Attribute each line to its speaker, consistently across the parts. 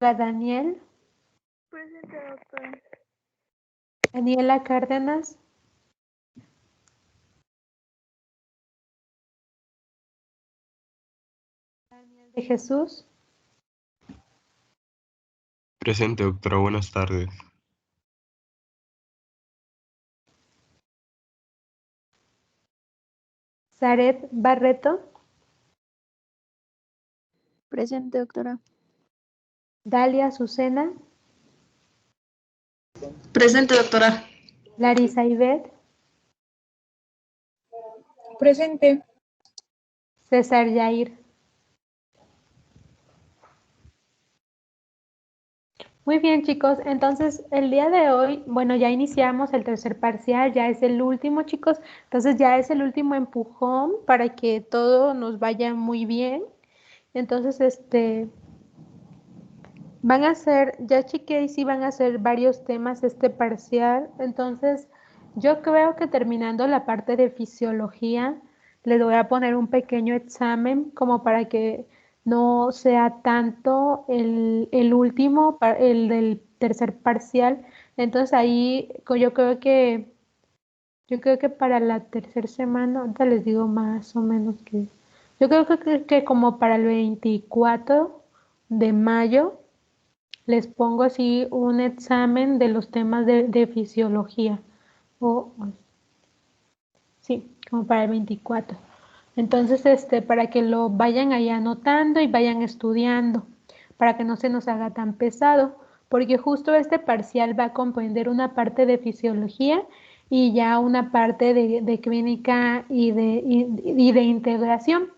Speaker 1: Daniel.
Speaker 2: Presente, doctora.
Speaker 1: Daniela Cárdenas. Daniel de Jesús.
Speaker 3: Presente, doctora. Buenas tardes.
Speaker 1: Zaret Barreto.
Speaker 2: Presente, doctora.
Speaker 1: Dalia Azucena.
Speaker 4: Presente, doctora.
Speaker 1: Larisa Ivette.
Speaker 4: Presente.
Speaker 1: César Yair. Muy bien, chicos, entonces el día de hoy, bueno, ya iniciamos el tercer parcial, ya es el último, chicos, entonces ya es el último empujón para que todo nos vaya muy bien. Entonces, van a ser, ya chequeé y sí van a ser varios temas este parcial, entonces yo creo que terminando la parte de fisiología, les voy a poner un pequeño examen como para que no sea tanto el último, el del tercer parcial. Entonces ahí yo creo que para la tercera semana, ahorita les digo más o menos que, yo creo que como para el 24 de mayo les pongo así un examen de los temas de fisiología. Sí, como para el 24. Entonces, para que lo vayan ahí anotando y vayan estudiando, para que no se nos haga tan pesado, porque justo este parcial va a comprender una parte de fisiología y ya una parte de clínica y de integración,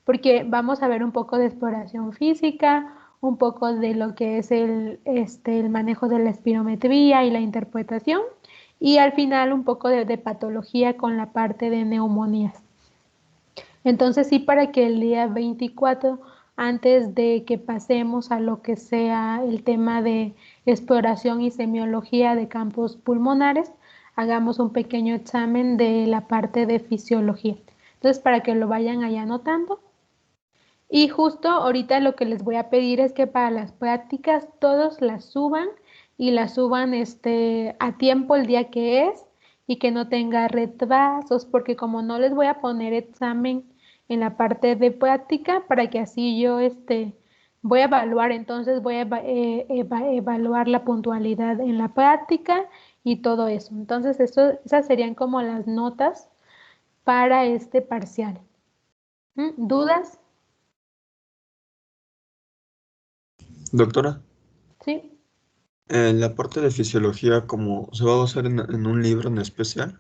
Speaker 1: porque vamos a ver un poco de exploración física, un poco de lo que es el manejo de la espirometría y la interpretación, y al final un poco de patología con la parte de neumonías. Entonces sí, para que el día 24, antes de que pasemos a lo que sea el tema de exploración y semiología de campos pulmonares, hagamos un pequeño examen de la parte de fisiología. Entonces, para que lo vayan ahí anotando. Y justo ahorita lo que les voy a pedir es que para las prácticas todos las suban y las suban a tiempo el día que es y que no tenga retrasos, porque como no les voy a poner examen en la parte de práctica, para que así yo voy a evaluar, entonces voy a evaluar la puntualidad en la práctica y todo eso. Entonces esas serían como las notas para este parcial. ¿Dudas?
Speaker 3: Doctora,
Speaker 1: Sí.
Speaker 3: la parte de fisiología, ¿cómo se va a basar en un libro en especial?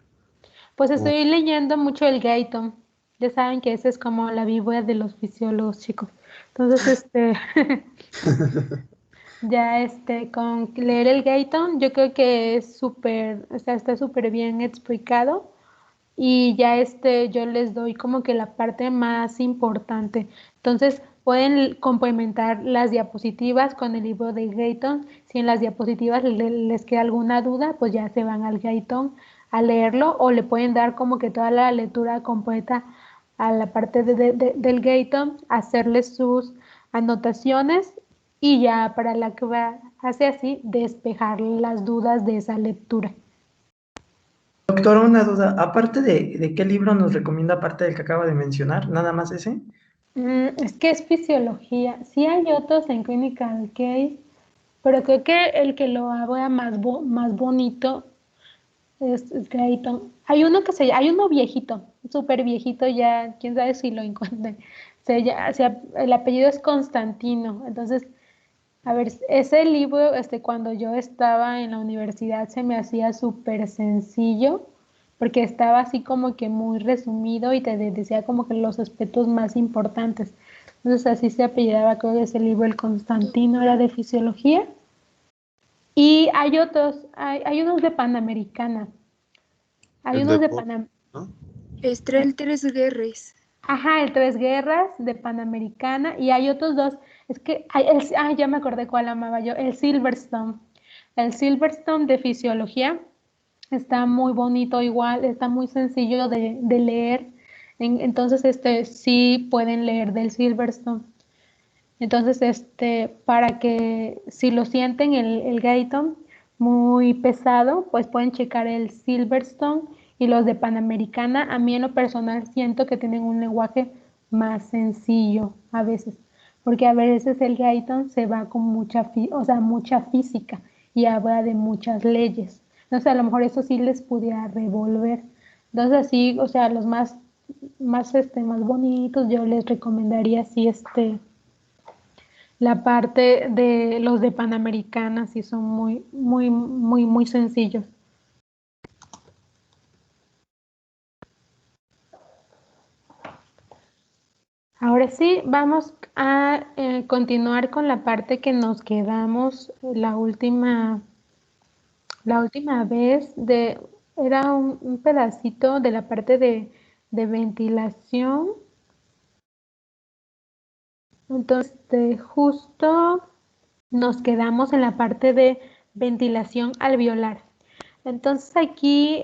Speaker 1: Pues
Speaker 3: O-
Speaker 1: estoy leyendo mucho el Gayton. Ya saben que ese es como la Biblia de los fisiólogos, chicos. Entonces, ya con leer el Gayton, yo creo que es súper, o sea, está súper bien explicado. Y ya yo les doy como que la parte más importante. Entonces, pueden complementar las diapositivas con el libro de Gayton. Si en las diapositivas les queda alguna duda, pues ya se van al Gayton a leerlo, o le pueden dar como que toda la lectura completa a la parte del Gayton, hacerles sus anotaciones y ya para la que va, hace así, despejar las dudas de esa lectura.
Speaker 5: Doctor, una duda. Aparte de qué libro nos recomienda, aparte del que acaba de mencionar, nada más ese.
Speaker 1: Es que es fisiología. Sí hay otros en Clinical Case, pero creo que el que lo haga más bonito es Gayton. Hay uno viejito, súper viejito ya, quién sabe si lo encuentren. El apellido es Constantino. Entonces, a ver, ese libro, cuando yo estaba en la universidad se me hacía súper sencillo, porque estaba así como que muy resumido y te decía como que los aspectos más importantes. Entonces así se apellidaba, creo que ese libro, el Constantino, era de fisiología. Y hay otros, hay unos de Panamericana. Hay
Speaker 3: el
Speaker 1: unos
Speaker 3: de
Speaker 1: de
Speaker 3: Bob,
Speaker 1: Panamericana.
Speaker 3: ¿no?
Speaker 2: El Tres Guerres.
Speaker 1: Ajá, el Tres Guerras de Panamericana, y hay otros dos, es que ya me acordé cuál amaba yo, el Silverstone. El Silverstone de fisiología está muy bonito igual, está muy sencillo de leer, entonces sí pueden leer del Silverstone. Entonces, para que si lo sienten el Gayton muy pesado, pues pueden checar el Silverstone y los de Panamericana. A mí en lo personal siento que tienen un lenguaje más sencillo a veces, porque a veces el Gayton se va con mucha física y habla de muchas leyes. Entonces, a lo mejor eso sí les pudiera revolver. Entonces, así, o sea, los más bonitos, yo les recomendaría así, la parte de los de Panamericana, sí son muy, muy, muy, muy sencillos. Ahora sí, vamos a continuar con la parte que nos quedamos la última vez era un pedacito de la parte de ventilación. Entonces, justo nos quedamos en la parte de ventilación alveolar. Entonces aquí,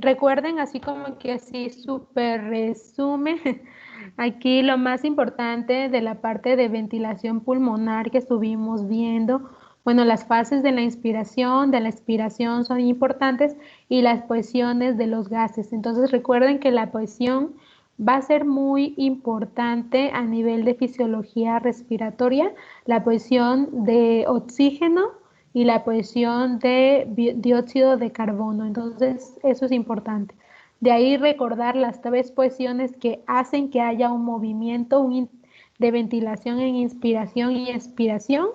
Speaker 1: recuerden así como que así súper resumen, aquí lo más importante de la parte de ventilación pulmonar que estuvimos viendo, bueno, las fases de la inspiración, de la expiración son importantes y las posiciones de los gases. Entonces recuerden que la posición va a ser muy importante a nivel de fisiología respiratoria, la posición de oxígeno y la posición de dióxido de carbono. Entonces, eso es importante. De ahí recordar las 3 posiciones que hacen que haya un movimiento de ventilación en inspiración y expiración,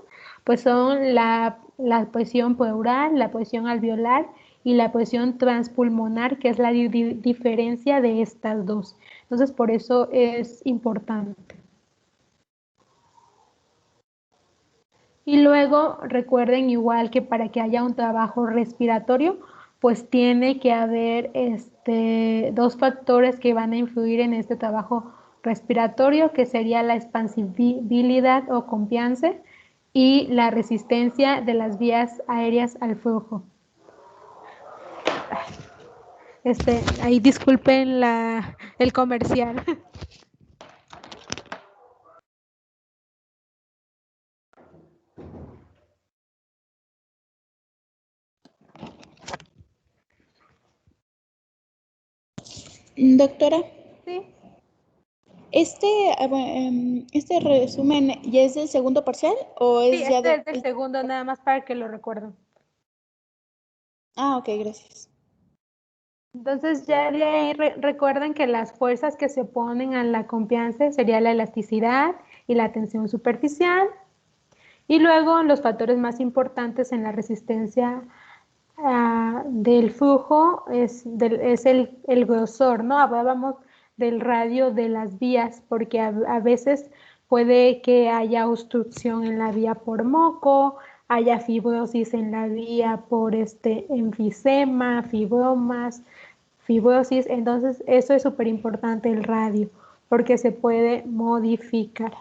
Speaker 1: pues son la posición pleural, la posición alveolar y la posición transpulmonar, que es la diferencia de estas dos. Entonces, por eso es importante. Y luego recuerden igual que para que haya un trabajo respiratorio, pues tiene que haber 2 factores que van a influir en este trabajo respiratorio, que sería la expansibilidad o compliance y la resistencia de las vías aéreas al flujo. Ahí disculpen el comercial.
Speaker 2: Doctora,
Speaker 1: Sí,
Speaker 2: ¿este resumen ya es del segundo parcial o es
Speaker 1: sí,
Speaker 2: ya
Speaker 1: este es del segundo, nada más para que lo recuerden.
Speaker 2: Ah, ok, gracias.
Speaker 1: Entonces ya de ahí recuerden que las fuerzas que se oponen a la confianza sería la elasticidad y la tensión superficial. Y luego los factores más importantes en la resistencia del flujo es el grosor, ¿no? Hablábamos del radio de las vías, porque a veces puede que haya obstrucción en la vía por moco, haya fibrosis en la vía por enfisema, fibrosis. Entonces, eso es súper importante el radio, porque se puede modificar.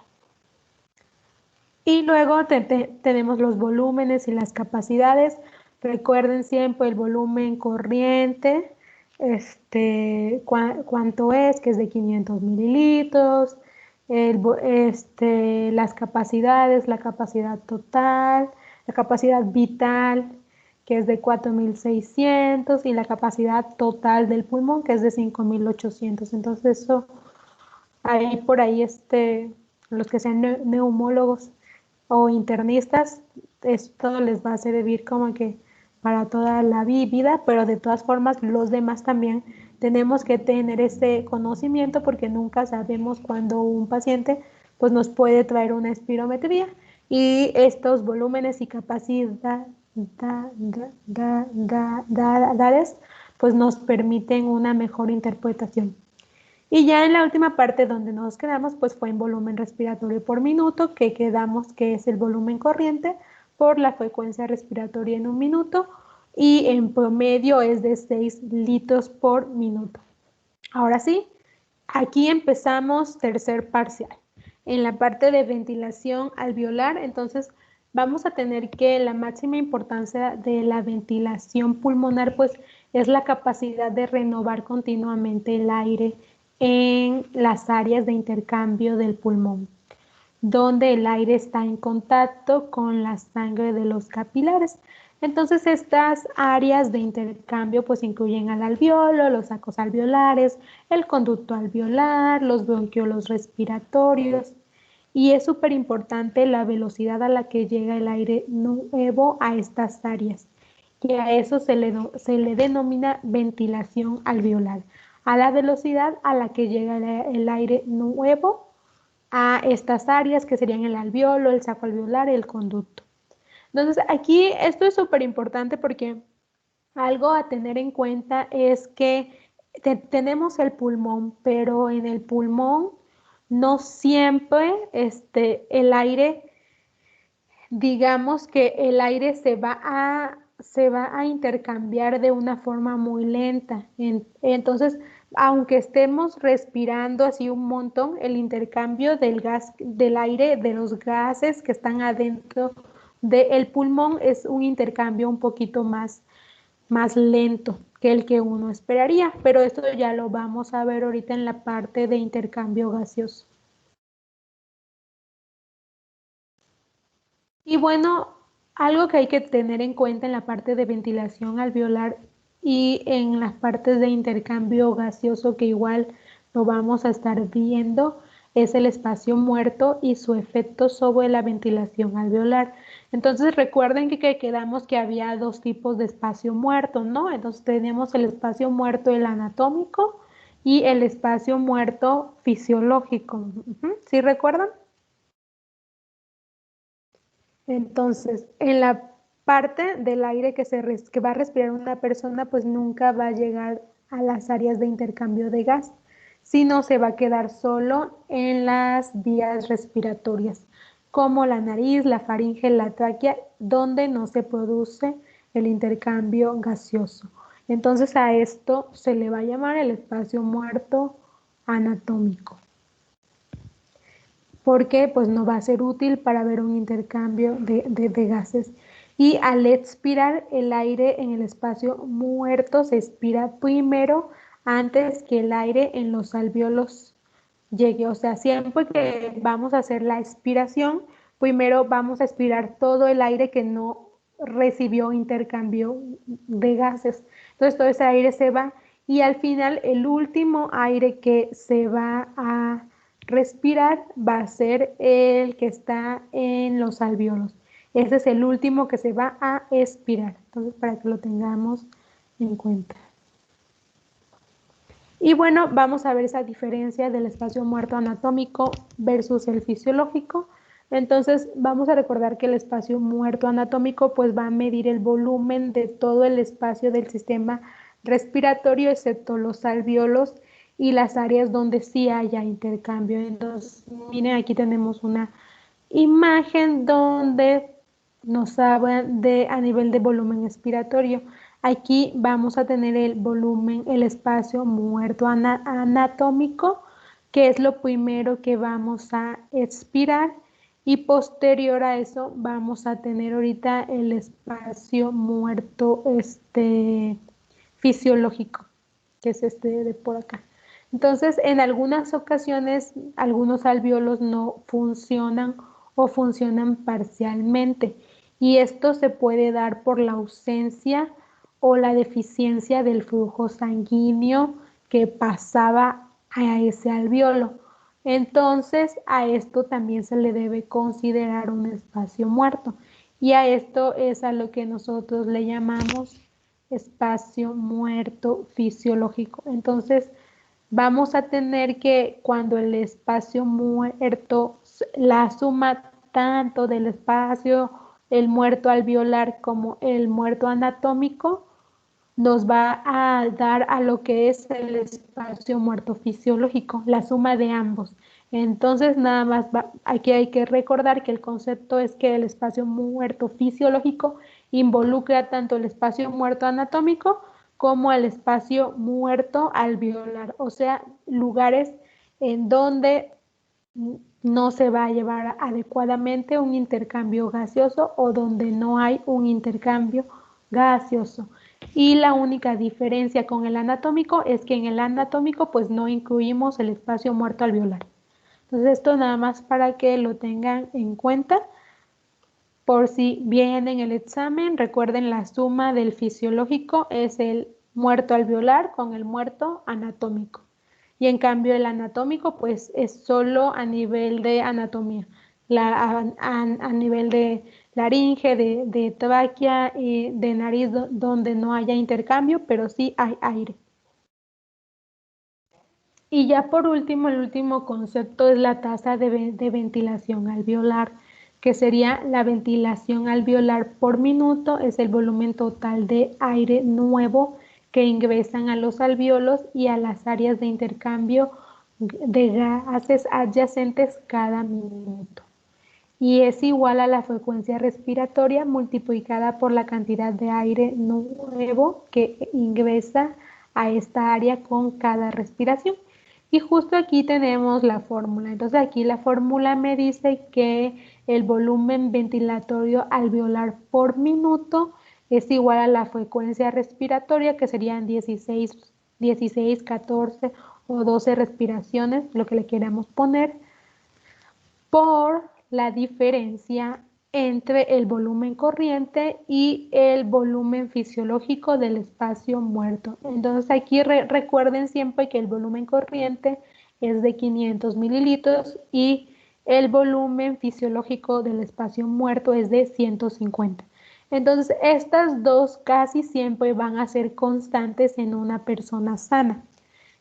Speaker 1: Y luego tenemos los volúmenes y las capacidades. Recuerden siempre el volumen corriente, cuánto es, que es de 500 mililitros, las capacidades, la capacidad total, la capacidad vital, que es de 4.600, y la capacidad total del pulmón, que es de 5.800. Entonces eso, ahí por ahí, los que sean neumólogos o internistas, esto les va a servir como que para toda la vida, pero de todas formas los demás también tenemos que tener ese conocimiento, porque nunca sabemos cuándo un paciente pues nos puede traer una espirometría, y estos volúmenes y capacidades pues nos permiten una mejor interpretación. Y ya en la última parte donde nos quedamos, pues fue en volumen respiratorio por minuto, que quedamos que es el volumen corriente por la frecuencia respiratoria en un minuto, y en promedio es de 6 litros por minuto. Ahora sí, aquí empezamos tercer parcial. En la parte de ventilación alveolar, entonces vamos a tener que la máxima importancia de la ventilación pulmonar, pues es la capacidad de renovar continuamente el aire en las áreas de intercambio del pulmón. donde el aire está en contacto con la sangre de los capilares. Entonces estas áreas de intercambio pues incluyen al alveolo, los sacos alveolares, el conducto alveolar, los bronquiolos respiratorios, y es súper importante la velocidad a la que llega el aire nuevo a estas áreas, y a eso se le denomina ventilación alveolar, a la velocidad a la que llega el aire nuevo a estas áreas que serían el alveolo, el saco alveolar y el conducto. Entonces aquí esto es súper importante porque algo a tener en cuenta es que tenemos el pulmón, pero en el pulmón no siempre el aire, digamos que el aire se va a intercambiar de una forma muy lenta. Entonces, aunque estemos respirando así un montón, el intercambio del aire, de los gases que están adentro del pulmón es un intercambio un poquito más lento que el que uno esperaría, pero esto ya lo vamos a ver ahorita en la parte de intercambio gaseoso. Y bueno, algo que hay que tener en cuenta en la parte de ventilación alveolar y en las partes de intercambio gaseoso, que igual lo vamos a estar viendo, es el espacio muerto y su efecto sobre la ventilación alveolar. Entonces recuerden que quedamos que había dos tipos de espacio muerto, ¿no? Entonces tenemos el espacio muerto, el anatómico, y el espacio muerto fisiológico. ¿Sí recuerdan? Entonces, en la parte del aire que va a respirar una persona, pues nunca va a llegar a las áreas de intercambio de gas, sino se va a quedar solo en las vías respiratorias, como la nariz, la faringe, la tráquea, donde no se produce el intercambio gaseoso. Entonces a esto se le va a llamar el espacio muerto anatómico, porque pues no va a ser útil para ver un intercambio de gases. Y al expirar el aire en el espacio muerto se expira primero antes que el aire en los alvéolos llegue. O sea, siempre que vamos a hacer la expiración, primero vamos a expirar todo el aire que no recibió intercambio de gases. Entonces todo ese aire se va y al final el último aire que se va a respirar va a ser el que está en los alvéolos. Ese es el último que se va a expirar. Entonces, para que lo tengamos en cuenta. Y bueno, vamos a ver esa diferencia del espacio muerto anatómico versus el fisiológico. Entonces, vamos a recordar que el espacio muerto anatómico pues va a medir el volumen de todo el espacio del sistema respiratorio, excepto los alvéolos y las áreas donde sí haya intercambio. Entonces, miren, aquí tenemos una imagen donde nos hablan de a nivel de volumen expiratorio. Aquí vamos a tener el volumen, el espacio muerto anatómico, que es lo primero que vamos a expirar, y posterior a eso vamos a tener ahorita el espacio muerto fisiológico, que es este de por acá. Entonces, en algunas ocasiones, algunos alvéolos no funcionan o funcionan parcialmente, y esto se puede dar por la ausencia o la deficiencia del flujo sanguíneo que pasaba a ese alvéolo. Entonces, a esto también se le debe considerar un espacio muerto, y a esto es a lo que nosotros le llamamos espacio muerto fisiológico. Entonces, vamos a tener que cuando el espacio muerto, la suma tanto del espacio, el muerto alveolar como el muerto anatómico, nos va a dar a lo que es el espacio muerto fisiológico, la suma de ambos. Entonces, nada más aquí hay que recordar que el concepto es que el espacio muerto fisiológico involucra tanto el espacio muerto anatómico como el espacio muerto alveolar, o sea, lugares en donde no se va a llevar adecuadamente un intercambio gaseoso o donde no hay un intercambio gaseoso. Y la única diferencia con el anatómico es que en el anatómico pues no incluimos el espacio muerto alveolar. Entonces esto nada más para que lo tengan en cuenta. Por si viene en el examen, recuerden la suma del fisiológico es el muerto alveolar con el muerto anatómico. Y en cambio el anatómico pues es solo a nivel de anatomía, a nivel de laringe, de tráquea y de nariz donde no haya intercambio, pero sí hay aire. Y ya por último, el último concepto es la tasa de ventilación alveolar, que sería la ventilación alveolar por minuto, es el volumen total de aire nuevo que ingresan a los alvéolos y a las áreas de intercambio de gases adyacentes cada minuto. Y es igual a la frecuencia respiratoria multiplicada por la cantidad de aire nuevo que ingresa a esta área con cada respiración. Y justo aquí tenemos la fórmula. Entonces aquí la fórmula me dice que el volumen ventilatorio alveolar por minuto es igual a la frecuencia respiratoria, que serían 16, 14 o 12 respiraciones, lo que le queramos poner, por la diferencia entre el volumen corriente y el volumen fisiológico del espacio muerto. Entonces aquí recuerden siempre que el volumen corriente es de 500 mililitros y el volumen fisiológico del espacio muerto es de 150. Entonces estas dos casi siempre van a ser constantes en una persona sana.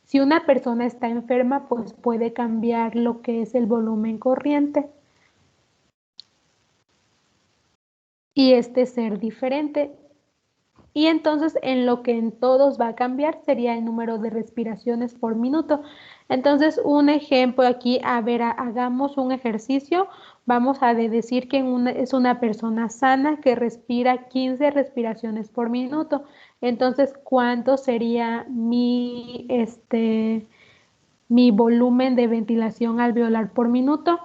Speaker 1: Si una persona está enferma, pues puede cambiar lo que es el volumen corriente y ser diferente. Y entonces en lo que en todos va a cambiar sería el número de respiraciones por minuto. Entonces un ejemplo aquí, a ver, hagamos un ejercicio. Vamos a decir que es una persona sana que respira 15 respiraciones por minuto. Entonces, ¿cuánto sería mi volumen de ventilación alveolar por minuto?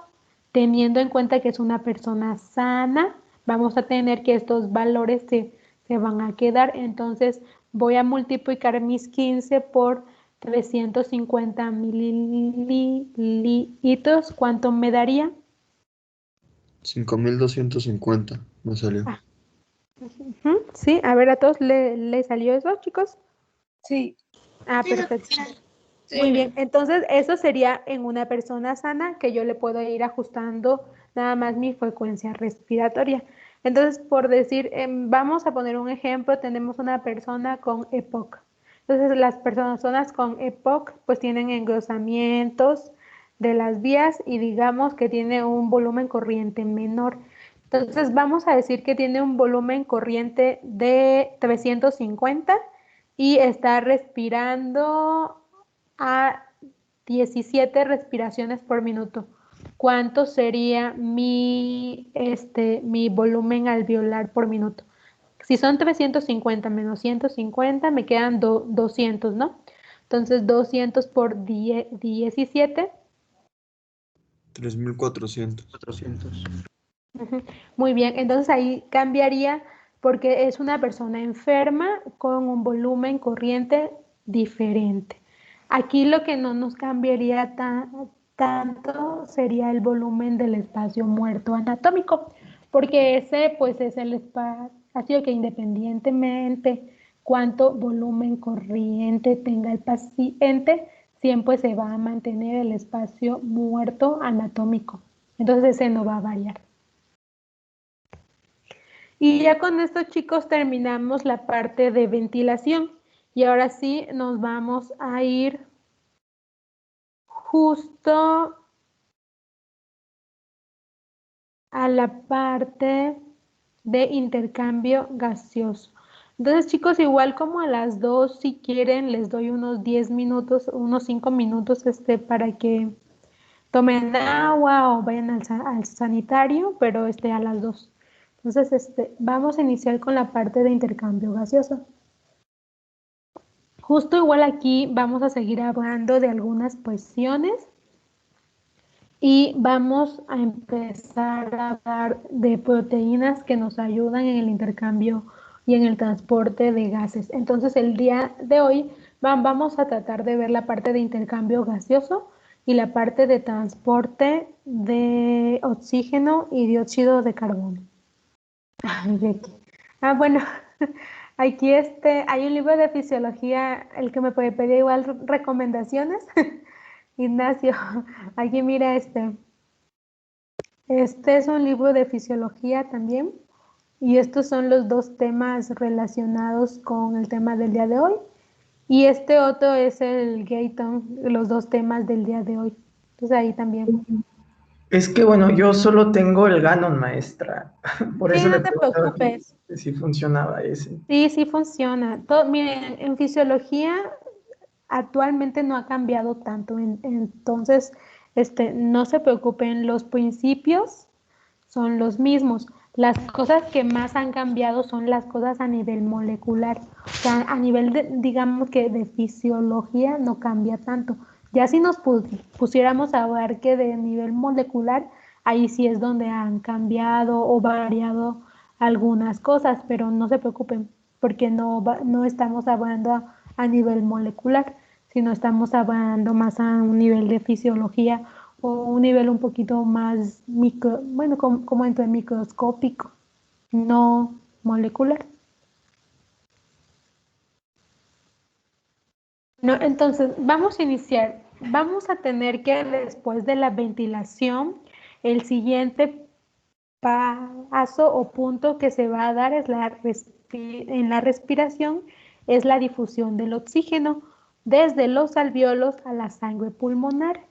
Speaker 1: Teniendo en cuenta que es una persona sana, vamos a tener que estos valores se van a quedar. Entonces voy a multiplicar mis 15 por 350 mililitros. ¿Cuánto me daría?
Speaker 3: 5250 me salió.
Speaker 1: Ah, sí, a ver, a todos le salió eso, chicos.
Speaker 4: Sí.
Speaker 1: Ah,
Speaker 4: Sí,
Speaker 1: perfecto.
Speaker 4: doctora.
Speaker 1: Muy bien, entonces eso sería en una persona sana que yo le puedo ir ajustando nada más mi frecuencia respiratoria. Entonces, por decir, vamos a poner un ejemplo, tenemos una persona con EPOC. Entonces, las personas con EPOC pues tienen engrosamientos de las vías y digamos que tiene un volumen corriente menor. Entonces, vamos a decir que tiene un volumen corriente de 350 y está respirando a 17 respiraciones por minuto. ¿Cuánto sería mi volumen alveolar por minuto? Si son 350 menos 150, me quedan 200, ¿no? Entonces, 200 por 17.
Speaker 3: 3400.
Speaker 1: Ujú. Muy bien, entonces ahí cambiaría porque es una persona enferma con un volumen corriente diferente. Aquí lo que no nos cambiaría tanto sería el volumen del espacio muerto anatómico, porque ese pues es el espacio que independientemente cuánto volumen corriente tenga el paciente, siempre se va a mantener el espacio muerto anatómico. Entonces ese no va a variar. Y ya con esto, chicos, terminamos la parte de ventilación. Y ahora sí nos vamos a ir justo a la parte de intercambio gaseoso. Entonces, chicos, igual como a las 2, si quieren, les doy unos 10 minutos, unos 5 minutos para que tomen agua o vayan al sanitario, pero a las 2. Entonces, vamos a iniciar con la parte de intercambio gaseoso. Justo igual aquí vamos a seguir hablando de algunas cuestiones y vamos a empezar a hablar de proteínas que nos ayudan en el intercambio y en el transporte de gases. Entonces el día de hoy vamos a tratar de ver la parte de intercambio gaseoso y la parte de transporte de oxígeno y dióxido de carbono. Ay, Becky. Bueno, aquí hay un libro de fisiología, el que me puede pedir igual recomendaciones. Ignacio, aquí mira Este es un libro de fisiología también. Y estos son los dos temas relacionados con el tema del día de hoy. Y este otro es el Gayton, los dos temas del día de hoy. Entonces ahí también.
Speaker 5: Es que, bueno, yo solo tengo el Ganon, maestra. Por
Speaker 1: Sí,
Speaker 5: eso le
Speaker 1: no te
Speaker 5: preguntaba
Speaker 1: preocupes.
Speaker 5: si funcionaba ese.
Speaker 1: Sí, sí funciona. Miren, en fisiología actualmente no ha cambiado tanto. Entonces, no se preocupen, los principios son los mismos. Las cosas que más han cambiado son las cosas a nivel molecular. O sea, a nivel de, digamos que de fisiología no cambia tanto. Ya si nos pusiéramos a ver que de nivel molecular, ahí sí es donde han cambiado o variado algunas cosas, pero no se preocupen, porque no estamos hablando a nivel molecular, sino estamos hablando más a un nivel de fisiología o un nivel un poquito más micro, bueno, como entre microscópico, no molecular. No, entonces vamos a iniciar. Vamos a tener que después de la ventilación, el siguiente paso o punto que se va a dar es en la respiración, es la difusión del oxígeno desde los alvéolos a la sangre pulmonar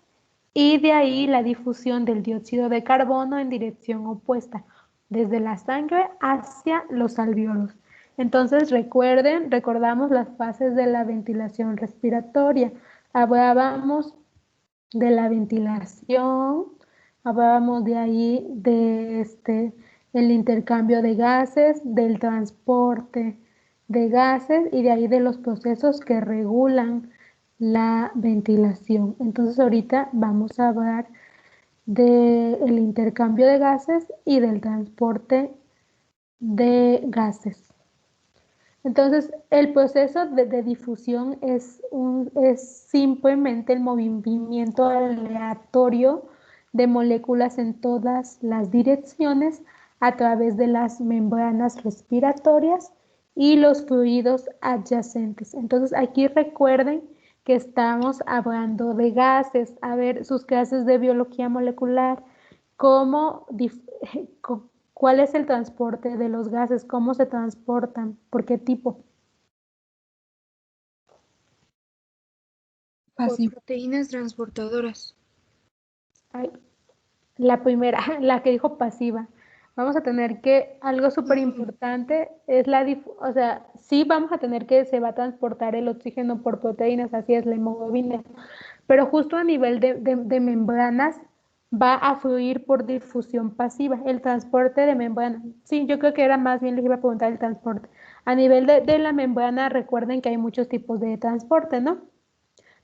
Speaker 1: y de ahí la difusión del dióxido de carbono en dirección opuesta, desde la sangre hacia los alvéolos. Entonces recordamos las fases de la ventilación respiratoria. Hablábamos de la ventilación, hablábamos de ahí el intercambio de gases, del transporte de gases y de ahí de los procesos que regulan la ventilación. Entonces ahorita vamos a hablar del intercambio de gases y del transporte de gases. Entonces, el proceso de difusión es simplemente el movimiento aleatorio de moléculas en todas las direcciones a través de las membranas respiratorias y los fluidos adyacentes. Entonces, aquí recuerden que estamos hablando de gases. A ver, sus clases de biología molecular, cómo ¿cuál es el transporte de los gases? ¿Cómo se transportan? ¿Por qué tipo?
Speaker 2: Por proteínas transportadoras.
Speaker 1: Ay, la primera, la que dijo pasiva. Vamos a tener que, algo súper importante es o sea, sí vamos a tener que se va a transportar el oxígeno por proteínas, así es, la hemoglobina, pero justo a nivel de membranas va a fluir por difusión pasiva, el transporte de membrana. Sí, yo creo que era más bien, les iba a preguntar el transporte. A nivel de la membrana, recuerden que hay muchos tipos de transporte, ¿no?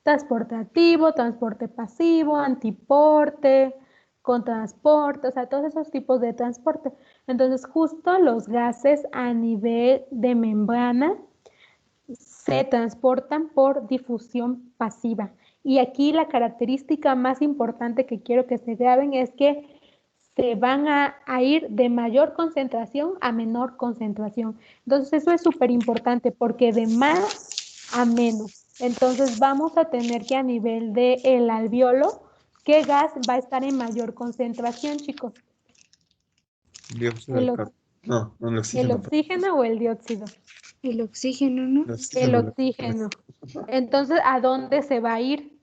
Speaker 1: Transporte activo, transporte pasivo, antiporte, con transporte, o sea, todos esos tipos de transporte. Entonces, justo los gases a nivel de membrana se transportan por difusión pasiva. Y aquí la característica más importante que quiero que se graben es que se van a ir de mayor concentración a menor concentración. Entonces, eso es súper importante porque de más a menos. Entonces, vamos a tener que a nivel del alvéolo, ¿qué gas va a estar en mayor concentración, chicos?
Speaker 3: Dióxido de carbono. No, no, el
Speaker 1: ¿El
Speaker 3: oxígeno.
Speaker 1: oxígeno o el dióxido?
Speaker 2: El oxígeno, ¿no?
Speaker 3: El
Speaker 1: El
Speaker 3: oxígeno.
Speaker 1: oxígeno. Entonces, ¿a dónde se va a ir?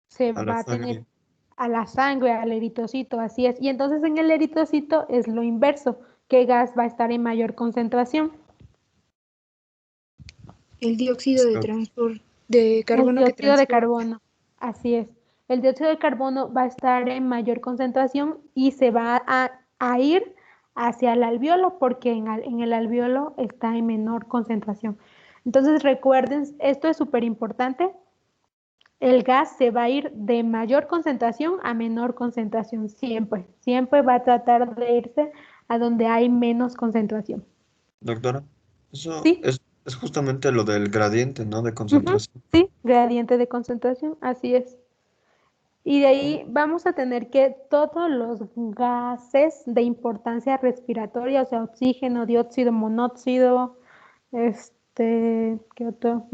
Speaker 1: Se
Speaker 3: A la
Speaker 1: va a tener
Speaker 3: sangre.
Speaker 1: a la sangre, al eritrocito, así es. Y entonces en el eritrocito es lo inverso. ¿Qué gas va a estar en mayor concentración?
Speaker 2: El dióxido de de
Speaker 1: El
Speaker 2: carbono que
Speaker 1: dióxido de
Speaker 2: transporta.
Speaker 1: carbono, así es. El dióxido de carbono va a estar en mayor concentración y se va a ir hacia el alvéolo porque en el alvéolo está en menor concentración. Entonces recuerden, esto es súper importante. El gas se va a ir de mayor concentración a menor concentración, siempre. Siempre va a tratar de irse a donde hay menos concentración.
Speaker 3: Doctora, eso
Speaker 1: ¿Sí?
Speaker 3: es justamente lo del gradiente, ¿no? De
Speaker 1: Ujú,
Speaker 3: concentración.
Speaker 1: sí, gradiente de concentración, así es. Y de ahí vamos a tener que todos los gases de importancia respiratoria, o sea, oxígeno, dióxido, monóxido, ¿qué otro?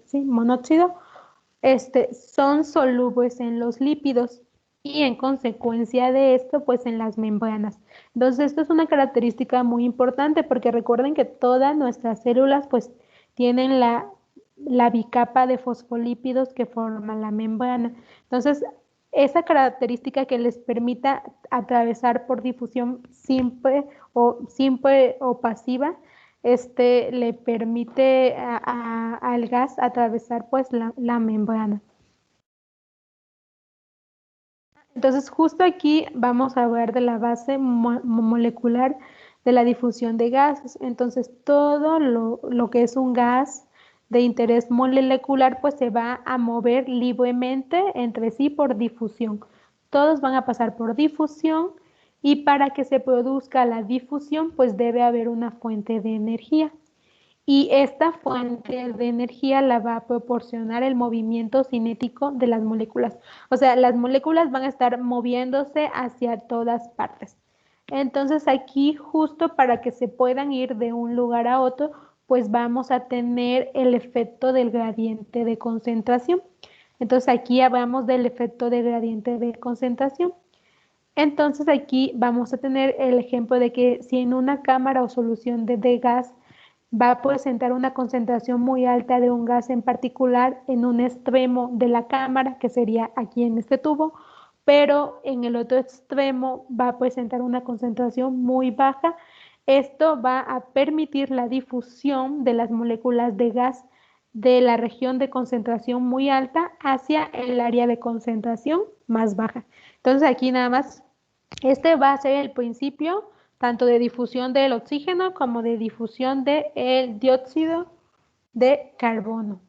Speaker 1: Sí, monóxido, son solubles en los lípidos y en consecuencia de esto, pues en las membranas. Entonces, esto es una característica muy importante porque recuerden que todas nuestras células, pues, tienen la bicapa de fosfolípidos que forman la membrana. Entonces, esa característica que les permita atravesar por difusión simple o pasiva, le permite al gas atravesar pues la membrana. Entonces, justo aquí vamos a ver de la base molecular de la difusión de gases. Entonces, todo lo que es un gas de interés molecular, pues se va a mover libremente entre sí por difusión. Todos van a pasar por difusión y para que se produzca la difusión, pues debe haber una fuente de energía. Y esta fuente de energía la va a proporcionar el movimiento cinético de las moléculas. O sea, las moléculas van a estar moviéndose hacia todas partes. Entonces aquí, justo para que se puedan ir de un lugar a otro, pues vamos a tener el efecto del gradiente de concentración. Entonces aquí hablamos del efecto de gradiente de concentración. Entonces aquí vamos a tener el ejemplo de que si en una cámara o solución de gas va a presentar una concentración muy alta de un gas en particular en un extremo de la cámara, que sería aquí en este tubo, pero en el otro extremo va a presentar una concentración muy baja. Esto va a permitir la difusión de las moléculas de gas de la región de concentración muy alta hacia el área de concentración más baja. Entonces aquí nada más, este va a ser el principio tanto de difusión del oxígeno como de difusión del dióxido de carbono.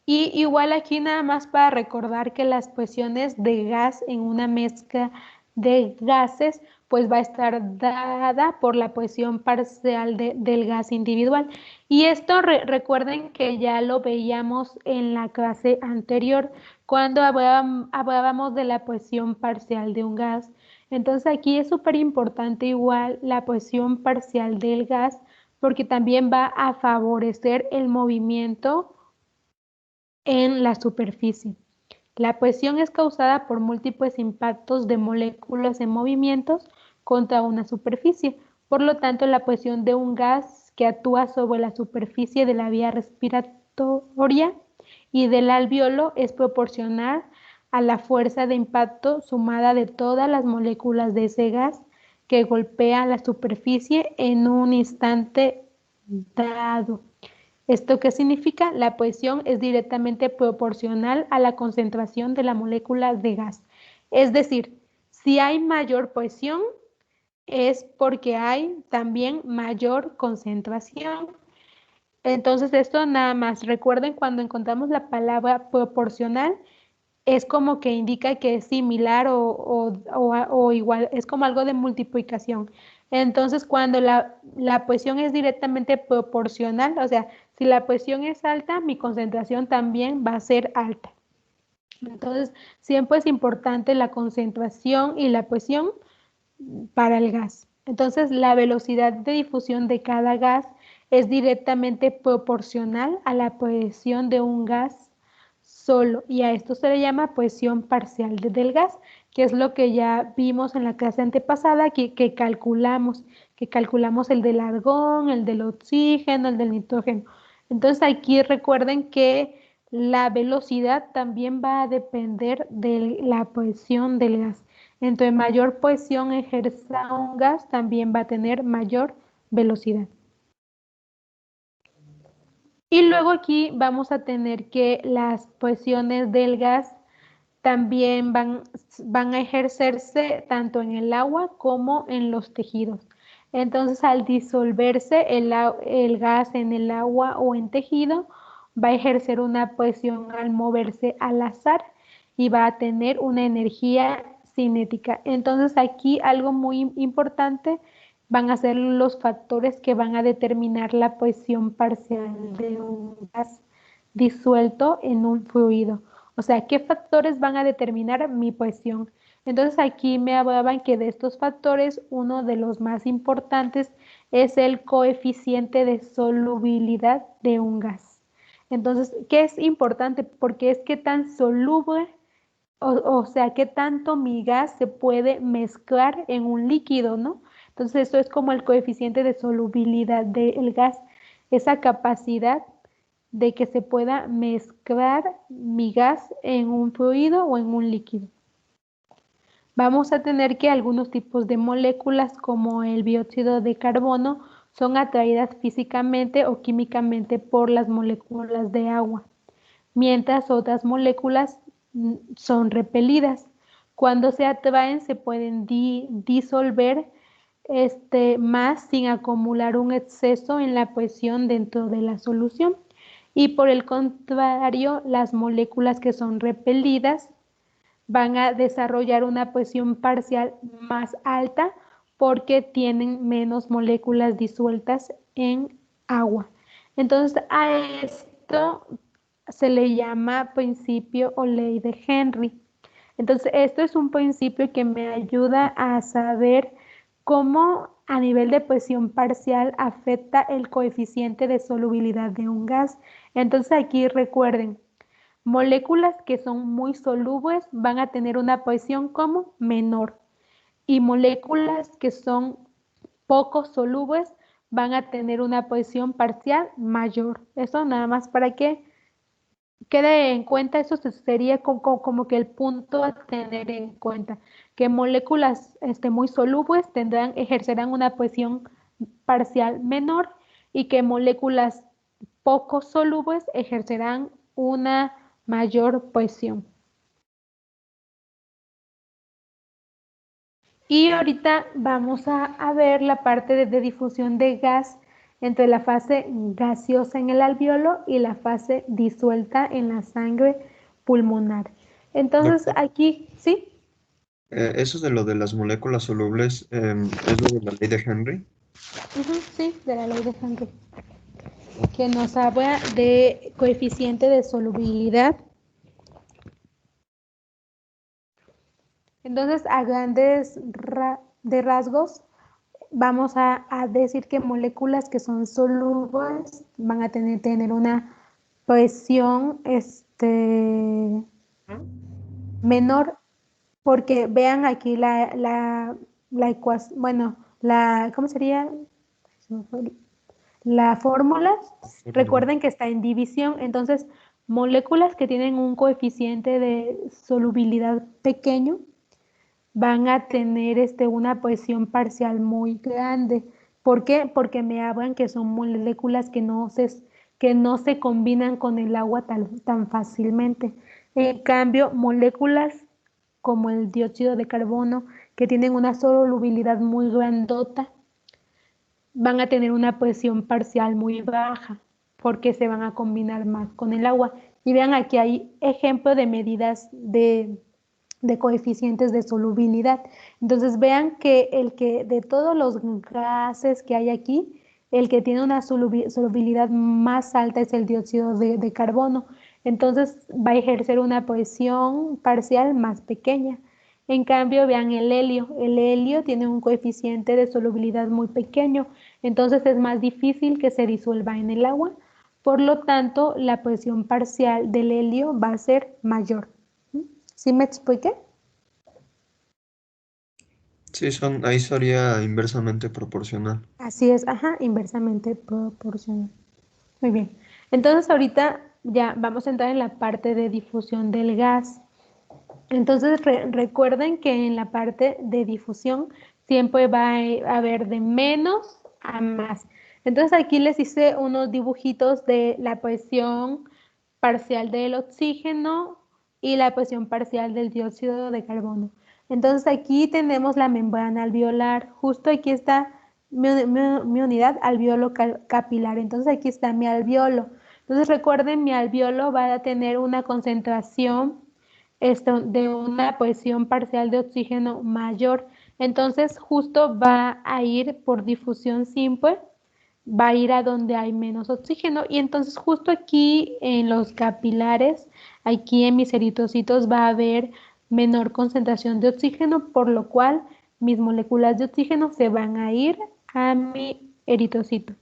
Speaker 1: Y igual aquí nada más para recordar que las presiones de gas en una mezcla de gases pues va a estar dada por la presión parcial del gas individual. Y esto recuerden que ya lo veíamos en la clase anterior cuando hablábamos de la presión parcial de un gas. Entonces aquí es súper importante igual la presión parcial del gas porque también va a favorecer el movimiento en la superficie. La presión es causada por múltiples impactos de moléculas en movimientos contra una superficie. Por lo tanto, la presión de un gas que actúa sobre la superficie de la vía respiratoria y del alveolo es proporcional a la fuerza de impacto sumada de todas las moléculas de ese gas que golpea la superficie en un instante dado. ¿Esto qué significa? La presión es directamente proporcional a la concentración de la molécula de gas. Es decir, si hay mayor presión, es porque hay también mayor concentración. Entonces, esto nada más. Recuerden, cuando encontramos la palabra proporcional, es como que indica que es similar o igual, es como algo de multiplicación. Entonces, cuando la presión es directamente proporcional, o sea, si la presión es alta, mi concentración también va a ser alta. Entonces, siempre es importante la concentración y la presión para el gas. Entonces, la velocidad de difusión de cada gas es directamente proporcional a la presión de un gas solo, y a esto se le llama presión parcial del gas, que es lo que ya vimos en la clase antepasada, que calculamos el del argón, el del oxígeno, el del nitrógeno. Entonces aquí recuerden que la velocidad también va a depender de la presión del gas. Entre mayor presión ejerza un gas, también va a tener mayor velocidad. Y luego aquí vamos a tener que las presiones del gas también van a ejercerse tanto en el agua como en los tejidos. Entonces, al disolverse el gas en el agua o en tejido, va a ejercer una presión al moverse al azar y va a tener una energía cinética. Entonces, aquí algo muy importante van a ser los factores que van a determinar la presión parcial de un gas disuelto en un fluido. O sea, ¿qué factores van a determinar mi presión? Entonces aquí me hablaban que de estos factores, uno de los más importantes es el coeficiente de solubilidad de un gas. Entonces, ¿qué es importante? Porque es que tan soluble, o sea, qué tanto mi gas se puede mezclar en un líquido, ¿no? Entonces, eso es como el coeficiente de solubilidad del gas, esa capacidad de que se pueda mezclar mi gas en un fluido o en un líquido. Vamos a tener que algunos tipos de moléculas como el dióxido de carbono son atraídas físicamente o químicamente por las moléculas de agua, mientras otras moléculas son repelidas. Cuando se atraen se pueden disolver más sin acumular un exceso en la presión dentro de la solución. Y por el contrario, las moléculas que son repelidas van a desarrollar una presión parcial más alta porque tienen menos moléculas disueltas en agua. Entonces, a esto se le llama principio o ley de Henry. Entonces, esto es un principio que me ayuda a saber cómo a nivel de presión parcial afecta el coeficiente de solubilidad de un gas. Entonces, aquí recuerden, moléculas que son muy solubles van a tener una presión como menor y moléculas que son poco solubles van a tener una presión parcial mayor. Eso nada más para que quede en cuenta, eso sería como que el punto a tener en cuenta, que moléculas muy solubles ejercerán una presión parcial menor y que moléculas poco solubles ejercerán una mayor presión. Y ahorita vamos a ver la parte de difusión de gas entre la fase gaseosa en el alveolo y la fase disuelta en la sangre pulmonar. Entonces
Speaker 3: Doctor,
Speaker 1: aquí, ¿sí?
Speaker 3: eso de lo de las moléculas solubles, es lo de la ley de Henry.
Speaker 1: Sí, de la ley de Henry, que nos habla de coeficiente de solubilidad. Entonces, a grandes rasgos, vamos a decir que moléculas que son solubles van a tener una presión menor, porque vean aquí la ecuación, bueno, ¿cómo sería? La fórmula, recuerden que está en división, entonces moléculas que tienen un coeficiente de solubilidad pequeño van a tener una presión parcial muy grande. ¿Por qué? Porque me hablan que son moléculas que no se combinan con el agua tan fácilmente. En cambio, moléculas como el dióxido de carbono, que tienen una solubilidad muy grandota, van a tener una presión parcial muy baja porque se van a combinar más con el agua. Y vean, aquí hay ejemplo de medidas de coeficientes de solubilidad. Entonces vean que el que de todos los gases que hay aquí, el que tiene una solubilidad más alta es el dióxido de carbono. Entonces va a ejercer una presión parcial más pequeña. En cambio, vean el helio. El helio tiene un coeficiente de solubilidad muy pequeño, entonces es más difícil que se disuelva en el agua. Por lo tanto, la presión parcial del helio va a ser mayor. ¿Sí me expliqué?
Speaker 3: Sí, ahí sería inversamente proporcional.
Speaker 1: Así es, ajá, inversamente proporcional. Muy bien. Entonces ahorita ya vamos a entrar en la parte de difusión del gas. Entonces recuerden que en la parte de difusión siempre va a haber de menos a más. Entonces aquí les hice unos dibujitos de la presión parcial del oxígeno y la presión parcial del dióxido de carbono. Entonces aquí tenemos la membrana alveolar. Justo aquí está mi unidad alveolo capilar. Entonces aquí está mi alveolo. Entonces recuerden, mi alveolo va a tener una concentración de una presión parcial de oxígeno mayor. Entonces, justo va a ir por difusión simple, va a ir a donde hay menos oxígeno. Y entonces, justo aquí en los capilares, aquí en mis eritrocitos va a haber menor concentración de oxígeno, por lo cual mis moléculas de oxígeno se van a ir a mi eritrocito.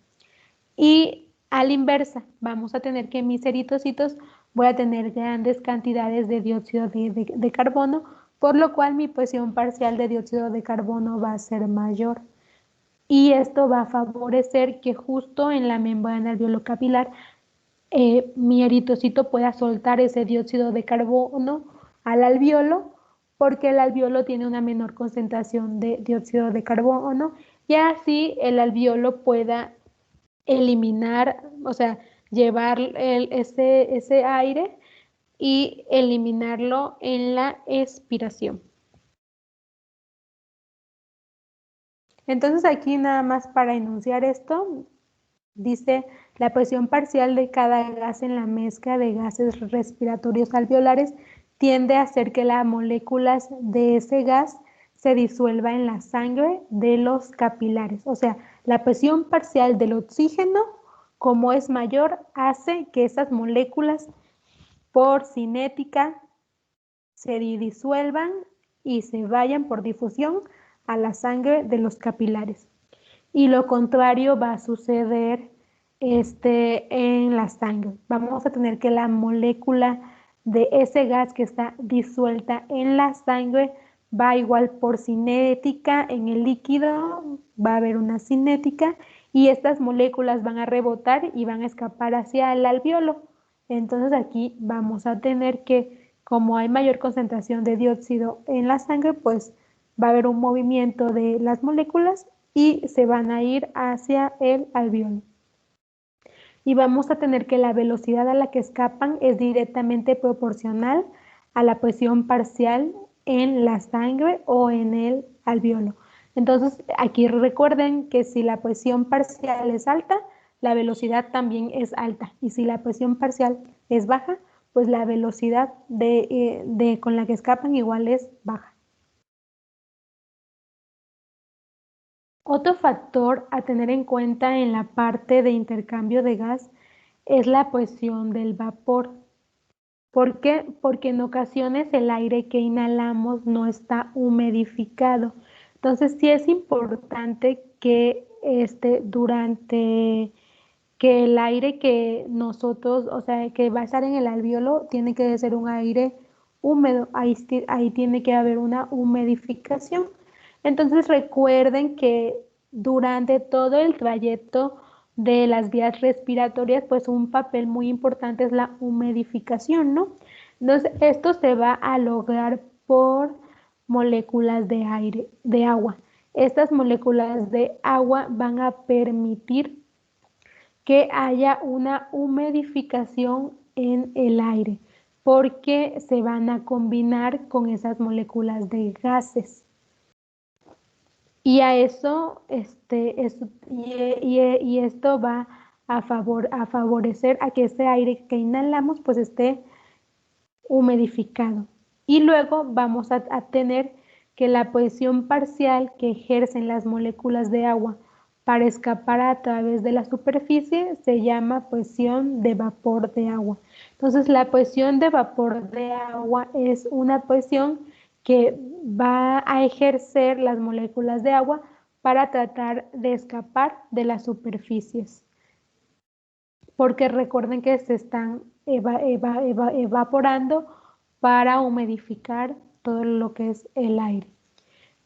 Speaker 1: Y a la inversa, vamos a tener que en mis eritrocitos voy a tener grandes cantidades de dióxido de carbono, por lo cual mi presión parcial de dióxido de carbono va a ser mayor. Y esto va a favorecer que justo en la membrana alveolo capilar mi eritrocito pueda soltar ese dióxido de carbono al alveolo, porque el alveolo tiene una menor concentración de dióxido de carbono y así el alveolo pueda eliminar, o sea, llevar ese aire y eliminarlo en la expiración. Entonces aquí nada más para enunciar esto, dice la presión parcial de cada gas en la mezcla de gases respiratorios alveolares tiende a hacer que las moléculas de ese gas se disuelva en la sangre de los capilares. O sea, la presión parcial del oxígeno, como es mayor, hace que esas moléculas por cinética se disuelvan y se vayan por difusión a la sangre de los capilares. Y lo contrario va a suceder en la sangre. Vamos a tener que la molécula de ese gas que está disuelta en la sangre va igual por cinética en el líquido, va a haber una cinética y estas moléculas van a rebotar y van a escapar hacia el alveolo. Entonces aquí vamos a tener que, como hay mayor concentración de dióxido en la sangre, pues va a haber un movimiento de las moléculas y se van a ir hacia el alveolo. Y vamos a tener que la velocidad a la que escapan es directamente proporcional a la presión parcial en la sangre o en el alveolo. Entonces, aquí recuerden que si la presión parcial es alta, la velocidad también es alta. Y si la presión parcial es baja, pues la velocidad con la que escapan igual es baja. Otro factor a tener en cuenta en la parte de intercambio de gas es la presión del vapor. ¿Por qué? Porque en ocasiones el aire que inhalamos no está humidificado. Entonces sí es importante que durante que el aire que nosotros, o sea, que va a estar en el alveolo, tiene que ser un aire húmedo. Ahí tiene que haber una humidificación. Entonces recuerden que durante todo el trayecto de las vías respiratorias, pues un papel muy importante es la humidificación, ¿no? Entonces esto se va a lograr por moléculas de aire, de agua. Estas moléculas de agua van a permitir que haya una humidificación en el aire, porque se van a combinar con esas moléculas de gases. Y a eso, y esto va a favorecer a que ese aire que inhalamos pues esté humidificado. Y luego vamos a tener que la presión parcial que ejercen las moléculas de agua para escapar a través de la superficie se llama presión de vapor de agua. Entonces la presión de vapor de agua es una presión que va a ejercer las moléculas de agua para tratar de escapar de las superficies. Porque recuerden que se están evaporando para humidificar todo lo que es el aire.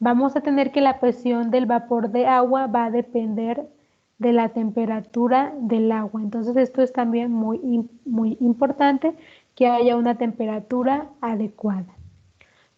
Speaker 1: Vamos a tener que la presión del vapor de agua va a depender de la temperatura del agua. Entonces esto es también muy importante que haya una temperatura adecuada.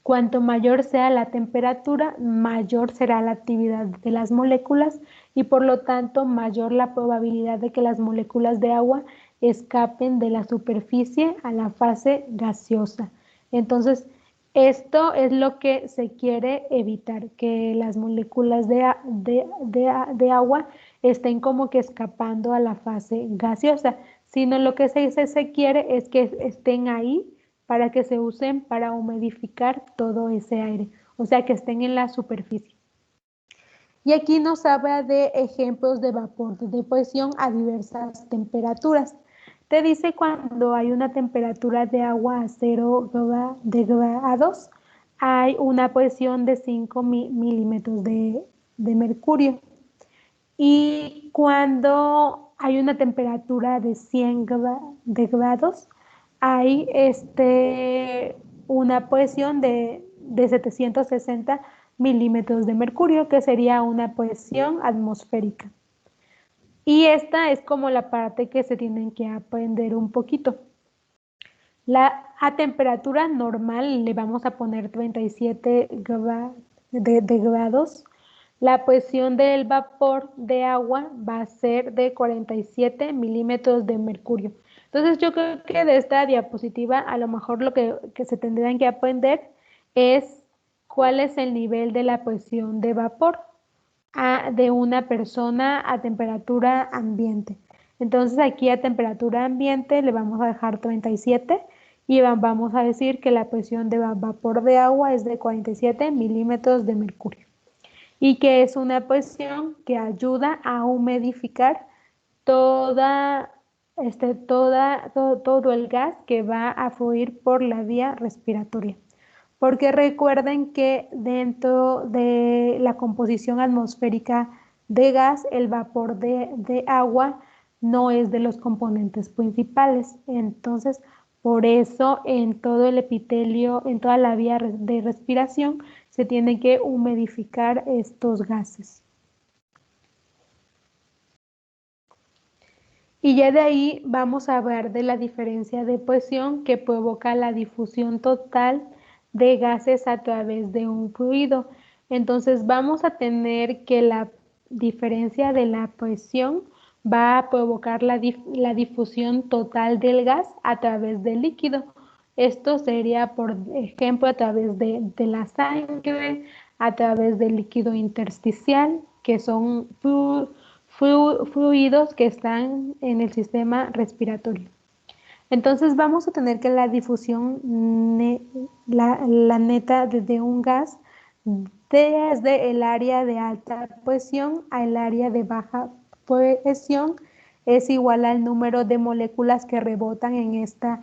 Speaker 1: Cuanto mayor sea la temperatura, mayor será la actividad de las moléculas y por lo tanto mayor la probabilidad de que las moléculas de agua escapen de la superficie a la fase gaseosa. Entonces, esto es lo que se quiere evitar, que las moléculas de agua estén como que escapando a la fase gaseosa, sino lo que se quiere es que estén ahí para que se usen para humidificar todo ese aire, o sea que estén en la superficie. Y aquí nos habla de ejemplos de vapor de presión a diversas temperaturas. te dice cuando hay una temperatura de agua a 0 grados, hay una presión de 5 milímetros de mercurio. Y cuando hay una temperatura de 100 grados, hay una presión de 760 milímetros de mercurio, que sería una presión atmosférica. Y esta es como la parte que se tienen que aprender un poquito. A temperatura normal le vamos a poner 37 grados. La presión del vapor de agua va a ser de 47 milímetros de mercurio. Entonces yo creo que de esta diapositiva a lo mejor lo que se tendrían que aprender es cuál es el nivel de la presión de vapor de una persona a temperatura ambiente. Entonces aquí a temperatura ambiente le vamos a dejar 37 y vamos a decir que la presión de vapor de agua es de 47 milímetros de mercurio y que es una presión que ayuda a humidificar todo el gas que va a fluir por la vía respiratoria. Porque recuerden que dentro de la composición atmosférica de gas, el vapor de agua no es de los componentes principales. Entonces, por eso en todo el epitelio, en toda la vía de respiración, se tiene que humidificar estos gases. Y ya de ahí vamos a hablar de la diferencia de presión que provoca la difusión total de gases a través de un fluido. Entonces vamos a tener que la diferencia de la presión va a provocar la difusión total del gas a través del líquido. Esto sería, por ejemplo, a través de la sangre, a través del líquido intersticial, que son fluidos que están en el sistema respiratorio. Entonces vamos a tener que la difusión la neta de un gas desde el área de alta presión al área de baja presión es igual al número de moléculas que rebotan en esta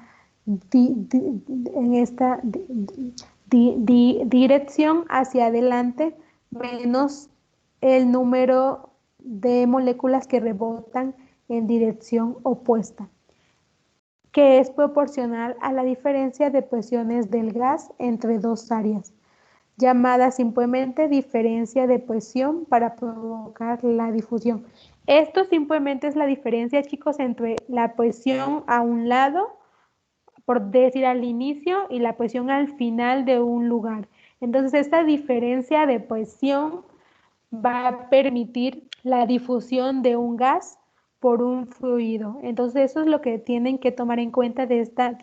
Speaker 1: dirección hacia adelante menos el número de moléculas que rebotan en dirección opuesta, que es proporcional a la diferencia de presiones del gas entre dos áreas, llamada simplemente diferencia de presión para provocar la difusión. Esto simplemente es la diferencia, chicos, entre la presión a un lado, por decir al inicio, y la presión al final de un lugar. Entonces, esta diferencia de presión va a permitir la difusión de un gas por un fluido. Entonces, eso es lo que tienen que tomar en cuenta de esta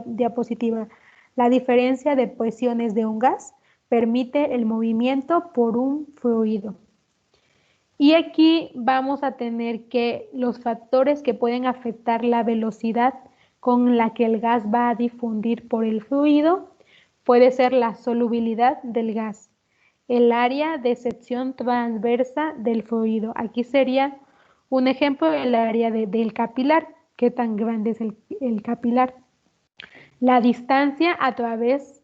Speaker 1: diapositiva. La diferencia de presiones de un gas permite el movimiento por un fluido. Y aquí vamos a tener que los factores que pueden afectar la velocidad con la que el gas va a difundir por el fluido puede ser la solubilidad del gas, el área de sección transversa del fluido. Aquí sería un ejemplo el área del capilar. ¿Qué tan grande es el capilar? La distancia a través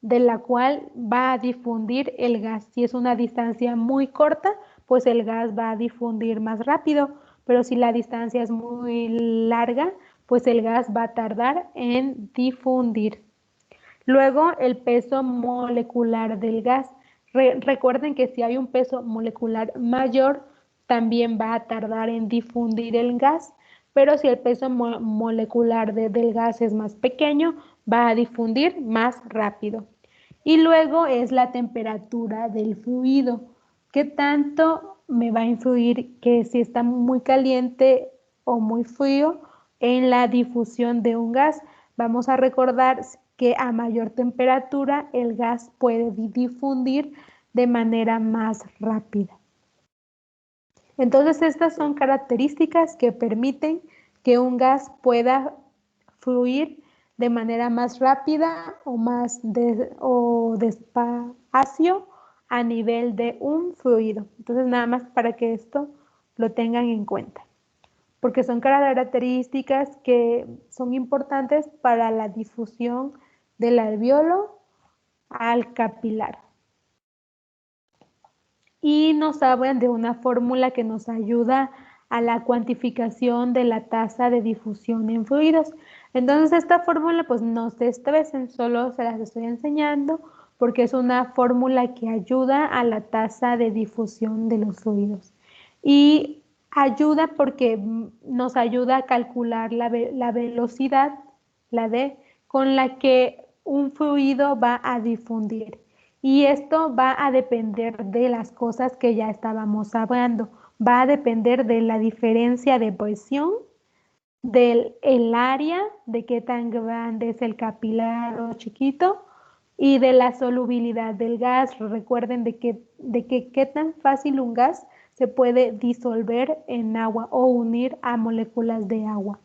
Speaker 1: de la cual va a difundir el gas. Si es una distancia muy corta, pues el gas va a difundir más rápido, pero si la distancia es muy larga, pues el gas va a tardar en difundir. Luego, el peso molecular del gas. Recuerden que si hay un peso molecular mayor, también va a tardar en difundir el gas, pero si el peso molecular del gas es más pequeño, va a difundir más rápido. Y luego es la temperatura del fluido. ¿Qué tanto me va a influir que si está muy caliente o muy frío en la difusión de un gas? Vamos a recordar que a mayor temperatura el gas puede difundir de manera más rápida. Entonces, estas son características que permiten que un gas pueda fluir de manera más rápida o despacio a nivel de un fluido. Entonces, nada más para que esto lo tengan en cuenta. porque son características que son importantes para la difusión del alvéolo al capilar. Y nos hablan de una fórmula que nos ayuda a la cuantificación de la tasa de difusión en fluidos. Entonces esta fórmula pues no se estresen, solo se las estoy enseñando porque es una fórmula que ayuda a la tasa de difusión de los fluidos. Y ayuda porque nos ayuda a calcular la velocidad, la D, con la que un fluido va a difundir. Y esto va a depender de las cosas que ya estábamos hablando. Va a depender de la diferencia de presión, del área, de qué tan grande es el capilar o chiquito, y de la solubilidad del gas. Recuerden de que qué tan fácil un gas se puede disolver en agua o unir a moléculas de agua.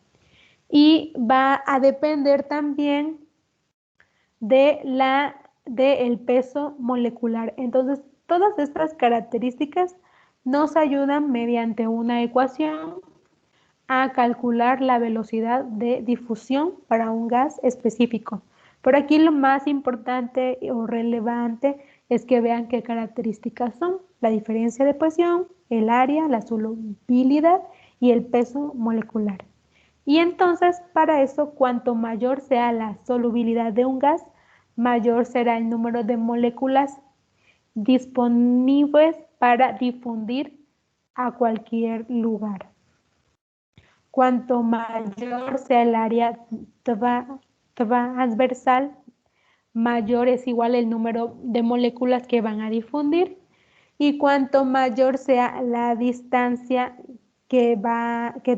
Speaker 1: Y va a depender también del peso molecular. Entonces, todas estas características nos ayudan mediante una ecuación a calcular la velocidad de difusión para un gas específico. Por aquí lo más importante o relevante es que vean qué características son: la diferencia de presión, el área, la solubilidad y el peso molecular. Y entonces, para eso, cuanto mayor sea la solubilidad de un gas, mayor será el número de moléculas disponibles para difundir a cualquier lugar. Cuanto mayor sea el área transversal, mayor es igual el número de moléculas que van a difundir. Y cuanto mayor sea la distancia que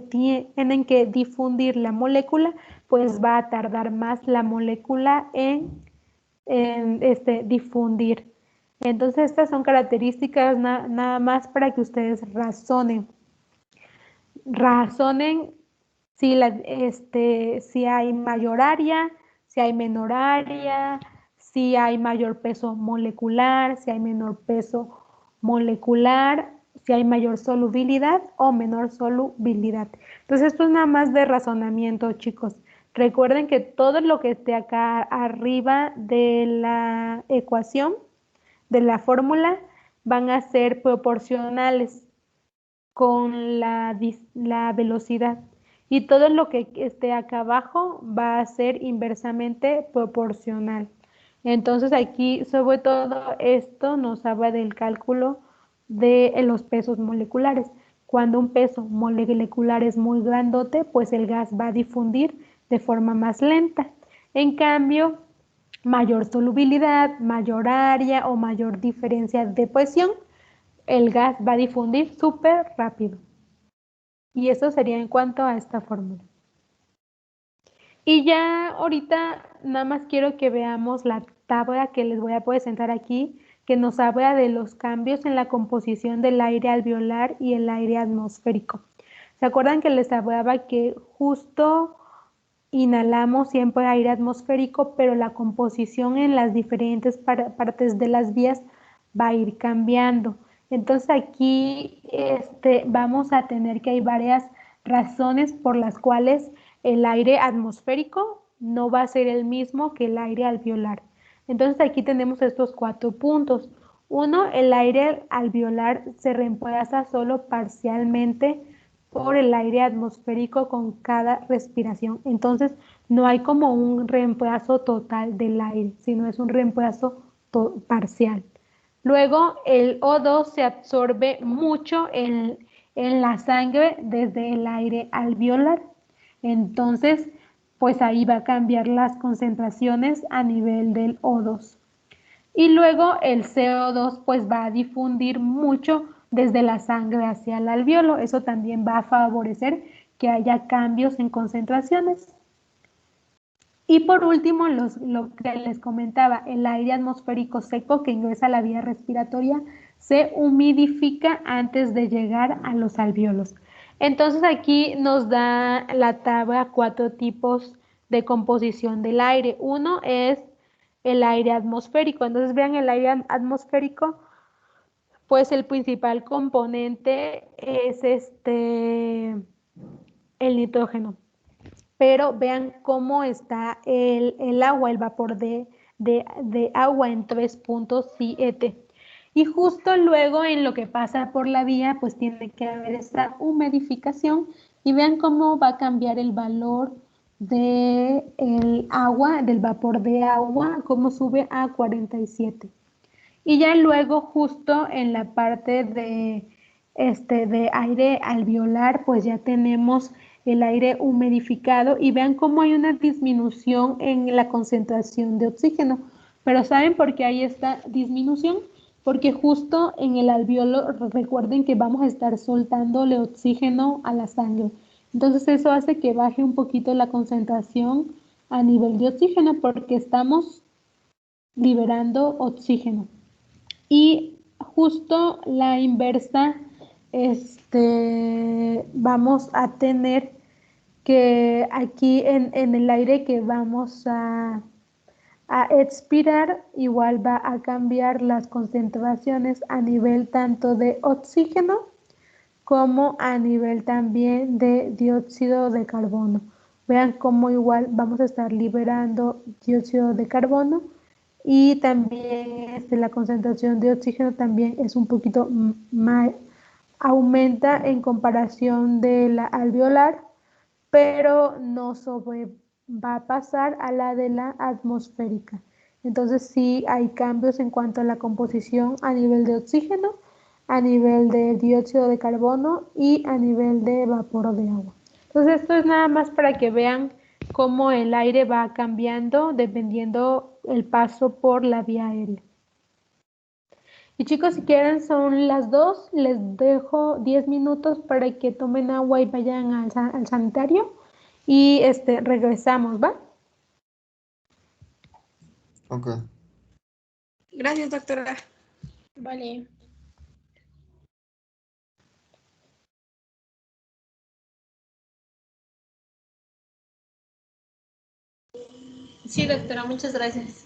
Speaker 1: tienen que difundir la molécula, pues va a tardar más la molécula en difundir. Entonces estas son características nada más para que ustedes razonen si hay mayor área, si hay menor área, si hay mayor peso molecular, si hay menor peso molecular, si hay mayor solubilidad o menor solubilidad. Entonces esto es nada más de razonamiento, chicos. Recuerden que todo lo que esté acá arriba de la ecuación, de la fórmula, van a ser proporcionales con la velocidad, y todo lo que esté acá abajo va a ser inversamente proporcional. Entonces aquí sobre todo esto nos habla del cálculo de los pesos moleculares. Cuando un peso molecular es muy grandote, pues el gas va a difundir de forma más lenta. En cambio, mayor solubilidad, mayor área o mayor diferencia de presión, el gas va a difundir súper rápido. Y eso sería en cuanto a esta fórmula. Y ya ahorita nada más quiero que veamos la tabla que les voy a presentar aquí, que nos habla de los cambios en la composición del aire alveolar y el aire atmosférico. ¿Se acuerdan que les hablaba que justo inhalamos siempre aire atmosférico, pero la composición en las diferentes partes de las vías va a ir cambiando? Entonces aquí vamos a tener que hay varias razones por las cuales el aire atmosférico no va a ser el mismo que el aire alveolar. Entonces aquí tenemos estos 4 puntos. Uno, el aire alveolar se reemplaza solo parcialmente por el aire atmosférico con cada respiración. Entonces no hay como un reemplazo total del aire, sino es un reemplazo parcial. Luego el O2 se absorbe mucho en la sangre desde el aire alveolar. Entonces, pues ahí va a cambiar las concentraciones a nivel del O2. Y luego el CO2 pues va a difundir mucho desde la sangre hacia el alvéolo. Eso también va a favorecer que haya cambios en concentraciones. Y por último, lo que les comentaba, el aire atmosférico seco que ingresa a la vía respiratoria se humidifica antes de llegar a los alvéolos. Entonces aquí nos da la tabla 4 tipos de composición del aire. Uno es el aire atmosférico. Entonces vean el aire atmosférico, pues el principal componente es el nitrógeno. Pero vean cómo está el agua, el vapor de agua en 3.7. Y justo luego en lo que pasa por la vía, pues tiene que haber esta humidificación y vean cómo va a cambiar el valor del agua, del vapor de agua, cómo sube a 47. Y ya luego justo en la parte de aire alveolar, pues ya tenemos el aire humidificado y vean cómo hay una disminución en la concentración de oxígeno. Pero ¿saben por qué hay esta disminución? Porque justo en el alveolo, recuerden que vamos a estar soltándole oxígeno a la sangre. Entonces eso hace que baje un poquito la concentración a nivel de oxígeno porque estamos liberando oxígeno. Y justo la inversa, vamos a tener que aquí en el aire que vamos a expirar, igual va a cambiar las concentraciones a nivel tanto de oxígeno como a nivel también de dióxido de carbono. Vean cómo igual vamos a estar liberando dióxido de carbono y también la concentración de oxígeno también es un poquito más, aumenta en comparación de la alveolar, pero no va a pasar a la de la atmosférica. Entonces sí hay cambios en cuanto a la composición a nivel de oxígeno, a nivel de dióxido de carbono y a nivel de vapor de agua. Entonces esto es nada más para que vean cómo el aire va cambiando dependiendo el paso por la vía aérea. Y chicos, si quieren son las 2, les dejo 10 minutos para que tomen agua y vayan al sanitario y regresamos, ¿va?
Speaker 3: Ok.
Speaker 4: Gracias, doctora.
Speaker 2: Vale.
Speaker 4: Sí, doctora, muchas gracias.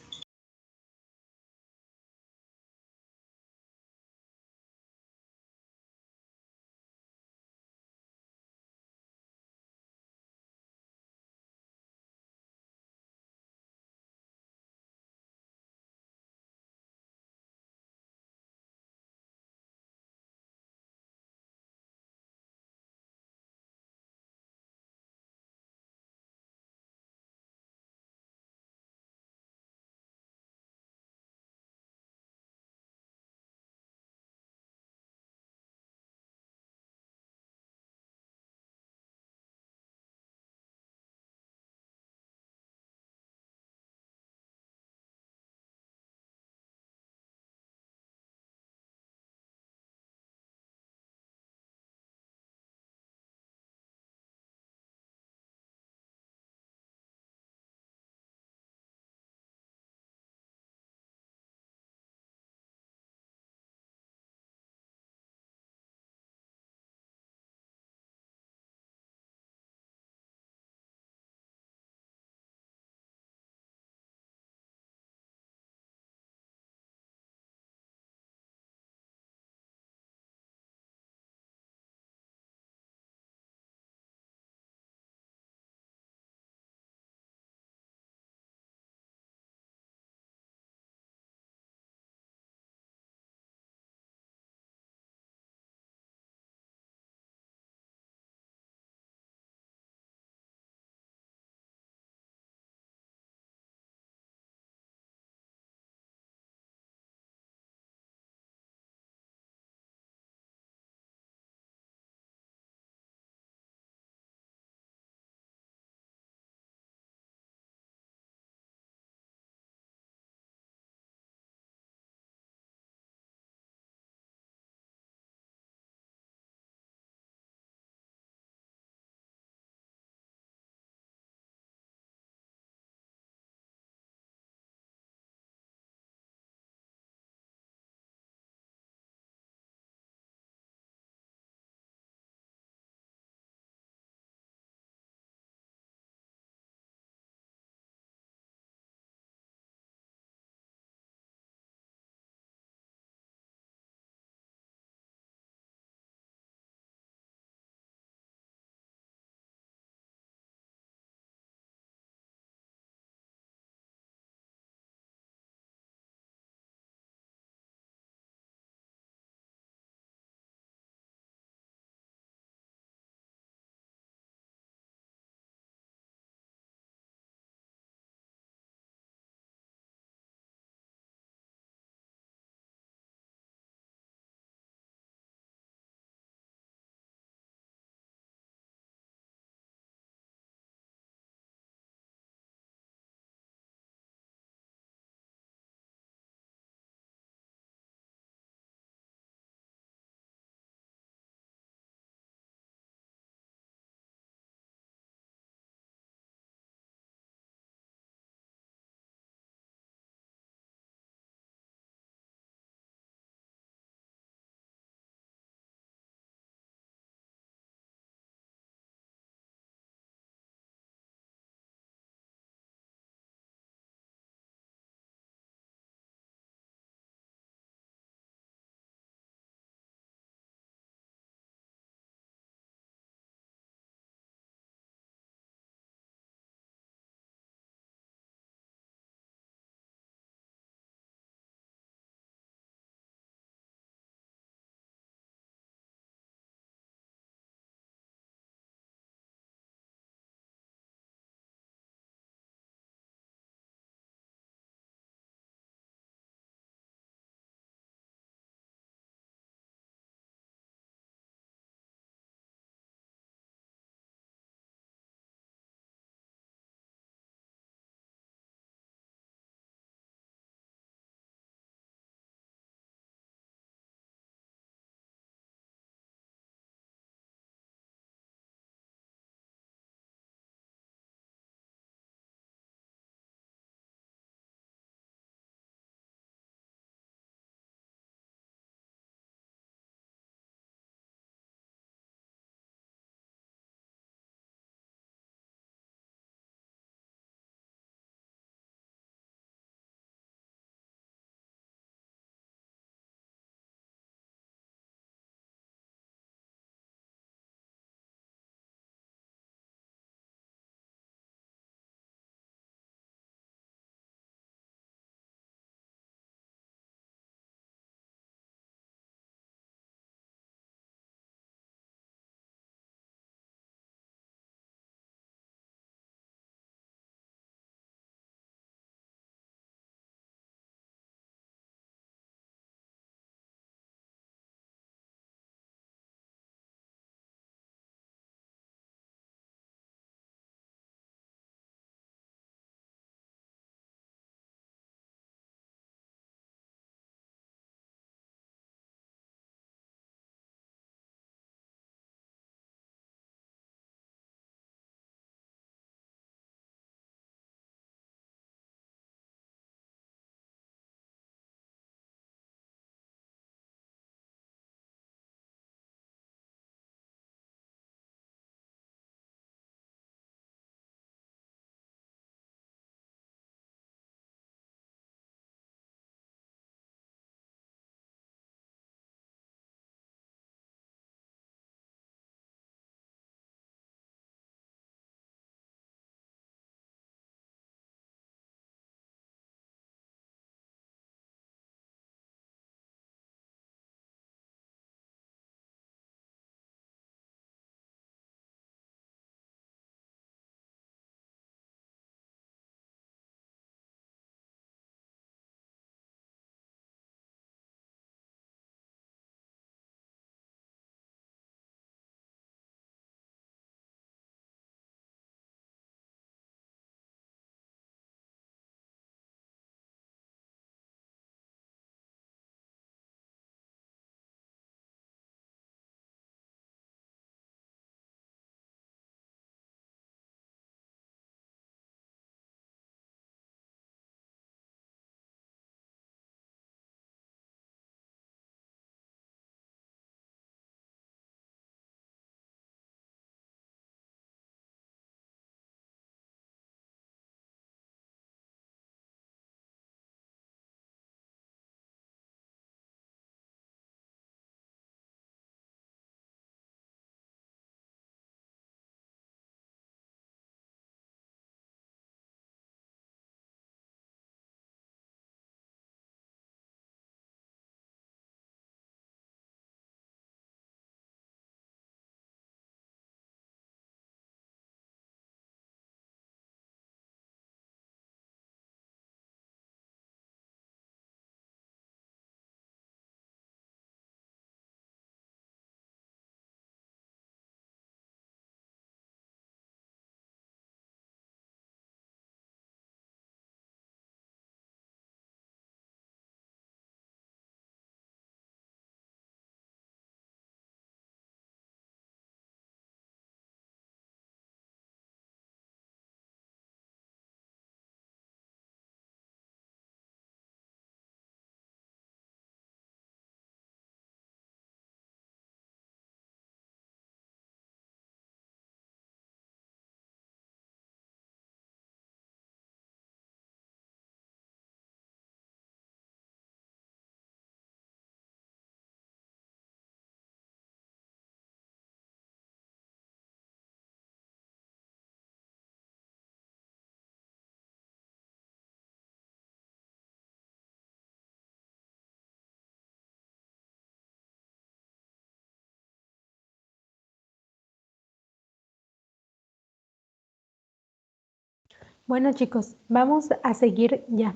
Speaker 1: Bueno, chicos, vamos a seguir ya.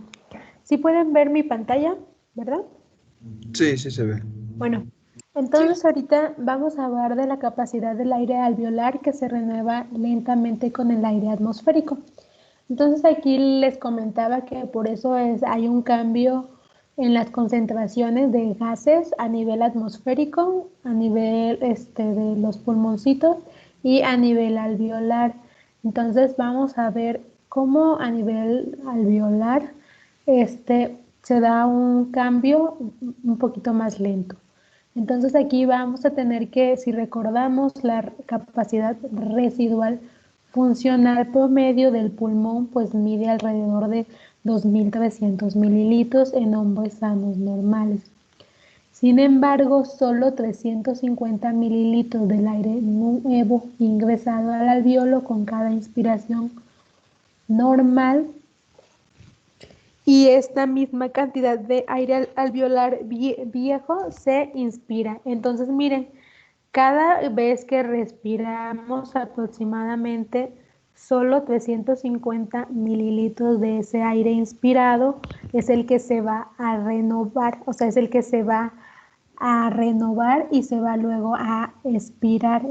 Speaker 1: ¿Sí pueden ver mi pantalla, verdad?
Speaker 3: Sí, sí se ve.
Speaker 1: Bueno, entonces ahorita vamos a hablar de la capacidad del aire alveolar que se renueva lentamente con el aire atmosférico. Entonces aquí les comentaba que por eso hay un cambio en las concentraciones de gases a nivel atmosférico, a nivel de los pulmoncitos y a nivel alveolar. Entonces vamos a ver cómo a nivel alveolar se da un cambio un poquito más lento. Entonces aquí vamos a tener que, si recordamos la capacidad residual funcional promedio del pulmón, pues mide alrededor de 2.300 mililitros en hombres sanos normales. Sin embargo, solo 350 mililitros del aire nuevo ingresado al alveolo con cada inspiración normal y esta misma cantidad de aire alveolar viejo se inspira. Entonces, miren, cada vez que respiramos aproximadamente solo 350 mililitros de ese aire inspirado es el que se va a renovar, o sea, es el que se va a renovar y se va luego a expirar.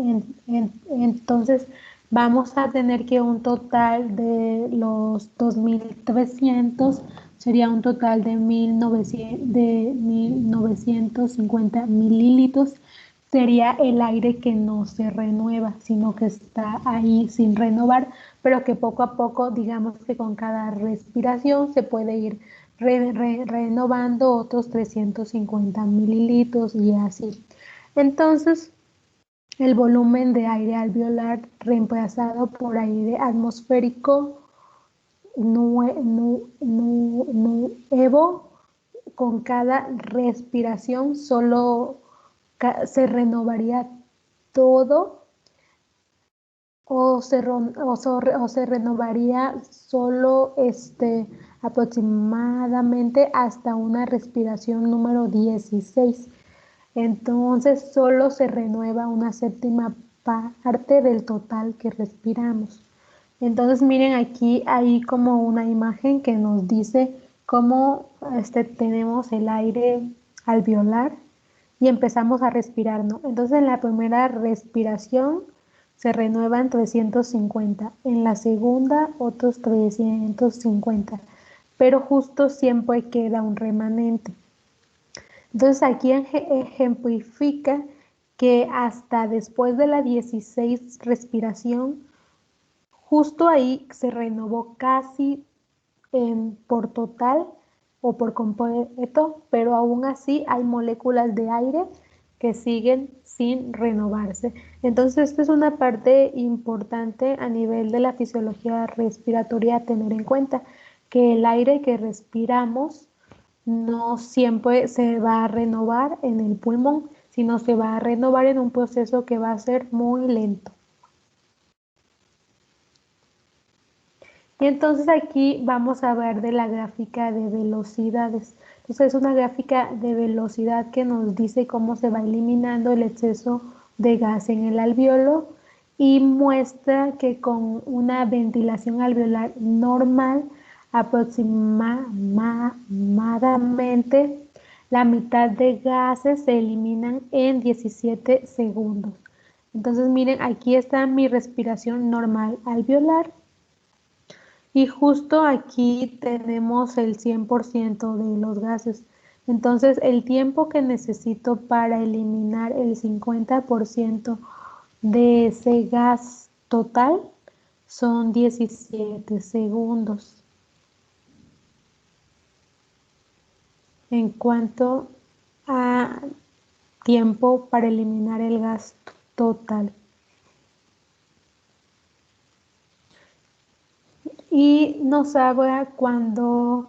Speaker 1: Entonces vamos a tener que un total de los 2.300 sería un total de 1.950 mililitros. Sería el aire que no se renueva, sino que está ahí sin renovar, pero que poco a poco, digamos que con cada respiración se puede ir renovando otros 350 mililitros y así. Entonces, el volumen de aire alveolar reemplazado por aire atmosférico nuevo con cada respiración solo se renovaría todo o se renovaría solo aproximadamente hasta una respiración número 16. Entonces solo se renueva una séptima parte del total que respiramos. Entonces miren, aquí hay como una imagen que nos dice cómo tenemos el aire alveolar y empezamos a respirar, ¿no? Entonces en la primera respiración se renuevan 350, en la segunda otros 350, pero justo siempre queda un remanente. Entonces aquí ejemplifica que hasta después de la 16 respiración, justo ahí se renovó casi por total o por completo, pero aún así hay moléculas de aire que siguen sin renovarse. Entonces, esta es una parte importante a nivel de la fisiología respiratoria a tener en cuenta, que el aire que respiramos no siempre se va a renovar en el pulmón, sino se va a renovar en un proceso que va a ser muy lento. Y entonces aquí vamos a ver de la gráfica de velocidades. Entonces es una gráfica de velocidad que nos dice cómo se va eliminando el exceso de gas en el alveolo y muestra que con una ventilación alveolar normal aproximadamente la mitad de gases se eliminan en 17 segundos. Entonces miren, aquí está mi respiración normal alveolar. Y justo aquí tenemos el 100% de los gases. Entonces, el tiempo que necesito para eliminar el 50% de ese gas total son 17 segundos. En cuanto a tiempo para eliminar el gas total. Y nos habla cuando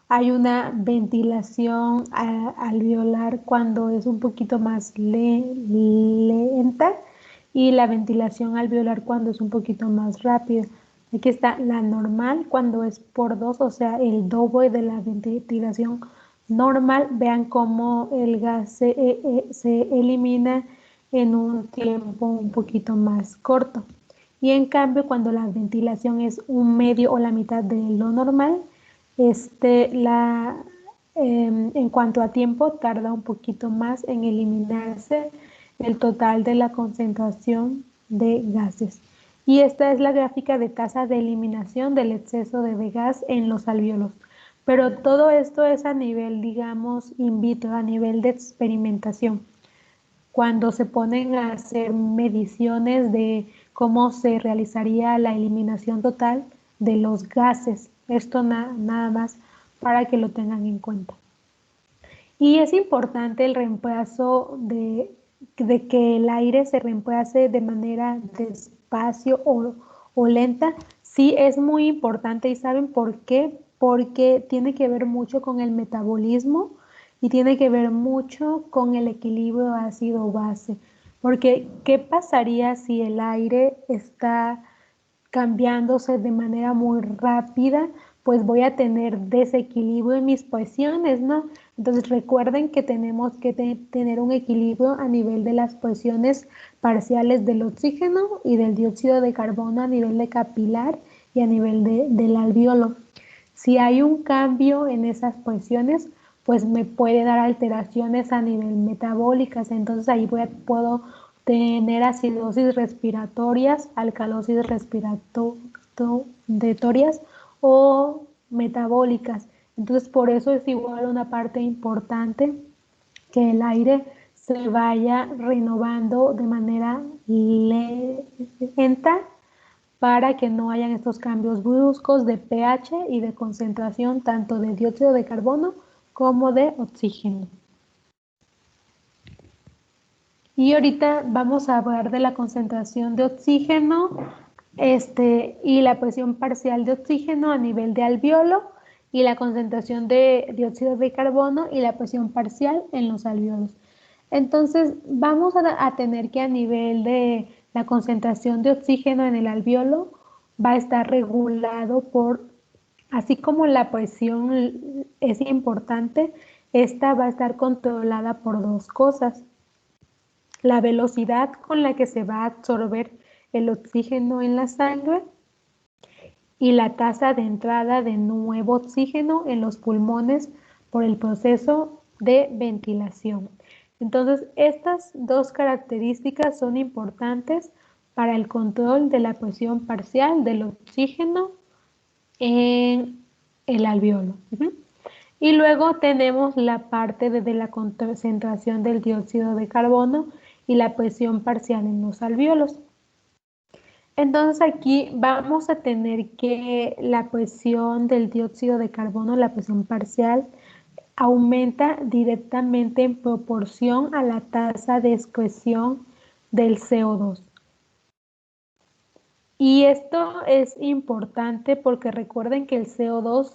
Speaker 1: hay una ventilación alveolar cuando es un poquito más lenta y la ventilación alveolar cuando es un poquito más rápida. Aquí está la normal cuando es por 2, o sea, el doble de la ventilación normal. Vean cómo el gas se elimina en un tiempo un poquito más corto. Y en cambio, cuando la ventilación es un medio o la mitad de lo normal, en cuanto a tiempo, tarda un poquito más en eliminarse el total de la concentración de gases. Y esta es la gráfica de tasa de eliminación del exceso de gas en los alvéolos. Pero todo esto es a nivel, digamos, in vitro, a nivel de experimentación. Cuando se ponen a hacer mediciones de cómo se realizaría la eliminación total de los gases. Esto nada más para que lo tengan en cuenta. Y es importante el reemplazo de que el aire se reemplace de manera despacio o lenta. Sí, es muy importante. ¿Y saben por qué? Porque tiene que ver mucho con el metabolismo y tiene que ver mucho con el equilibrio ácido-base. Porque, ¿qué pasaría si el aire está cambiándose de manera muy rápida? Pues voy a tener desequilibrio en mis presiones, ¿no? Entonces recuerden que tenemos que tener un equilibrio a nivel de las presiones parciales del oxígeno y del dióxido de carbono a nivel de capilar y a nivel del alvéolo. Si hay un cambio en esas presiones, pues me puede dar alteraciones a nivel metabólicas. Entonces ahí puedo tener acidosis respiratorias, alcalosis respiratorias o metabólicas. Entonces por eso es igual una parte importante que el aire se vaya renovando de manera lenta para que no hayan estos cambios bruscos de pH y de concentración tanto de dióxido de carbono como de oxígeno. Y ahorita vamos a hablar de la concentración de oxígeno y la presión parcial de oxígeno a nivel de alvéolo y la concentración de dióxido de carbono y la presión parcial en los alvéolos. Entonces, vamos a tener que a nivel de la concentración de oxígeno en el alvéolo va a estar regulado así como la presión es importante, esta va a estar controlada por dos cosas. La velocidad con la que se va a absorber el oxígeno en la sangre y la tasa de entrada de nuevo oxígeno en los pulmones por el proceso de ventilación. Entonces, estas dos características son importantes para el control de la presión parcial del oxígeno en el alvéolo. Y luego tenemos la parte de la concentración del dióxido de carbono y la presión parcial en los alvéolos. Entonces aquí vamos a tener que la presión del dióxido de carbono, la presión parcial, aumenta directamente en proporción a la tasa de excreción del CO2. Y esto es importante porque recuerden que el CO2,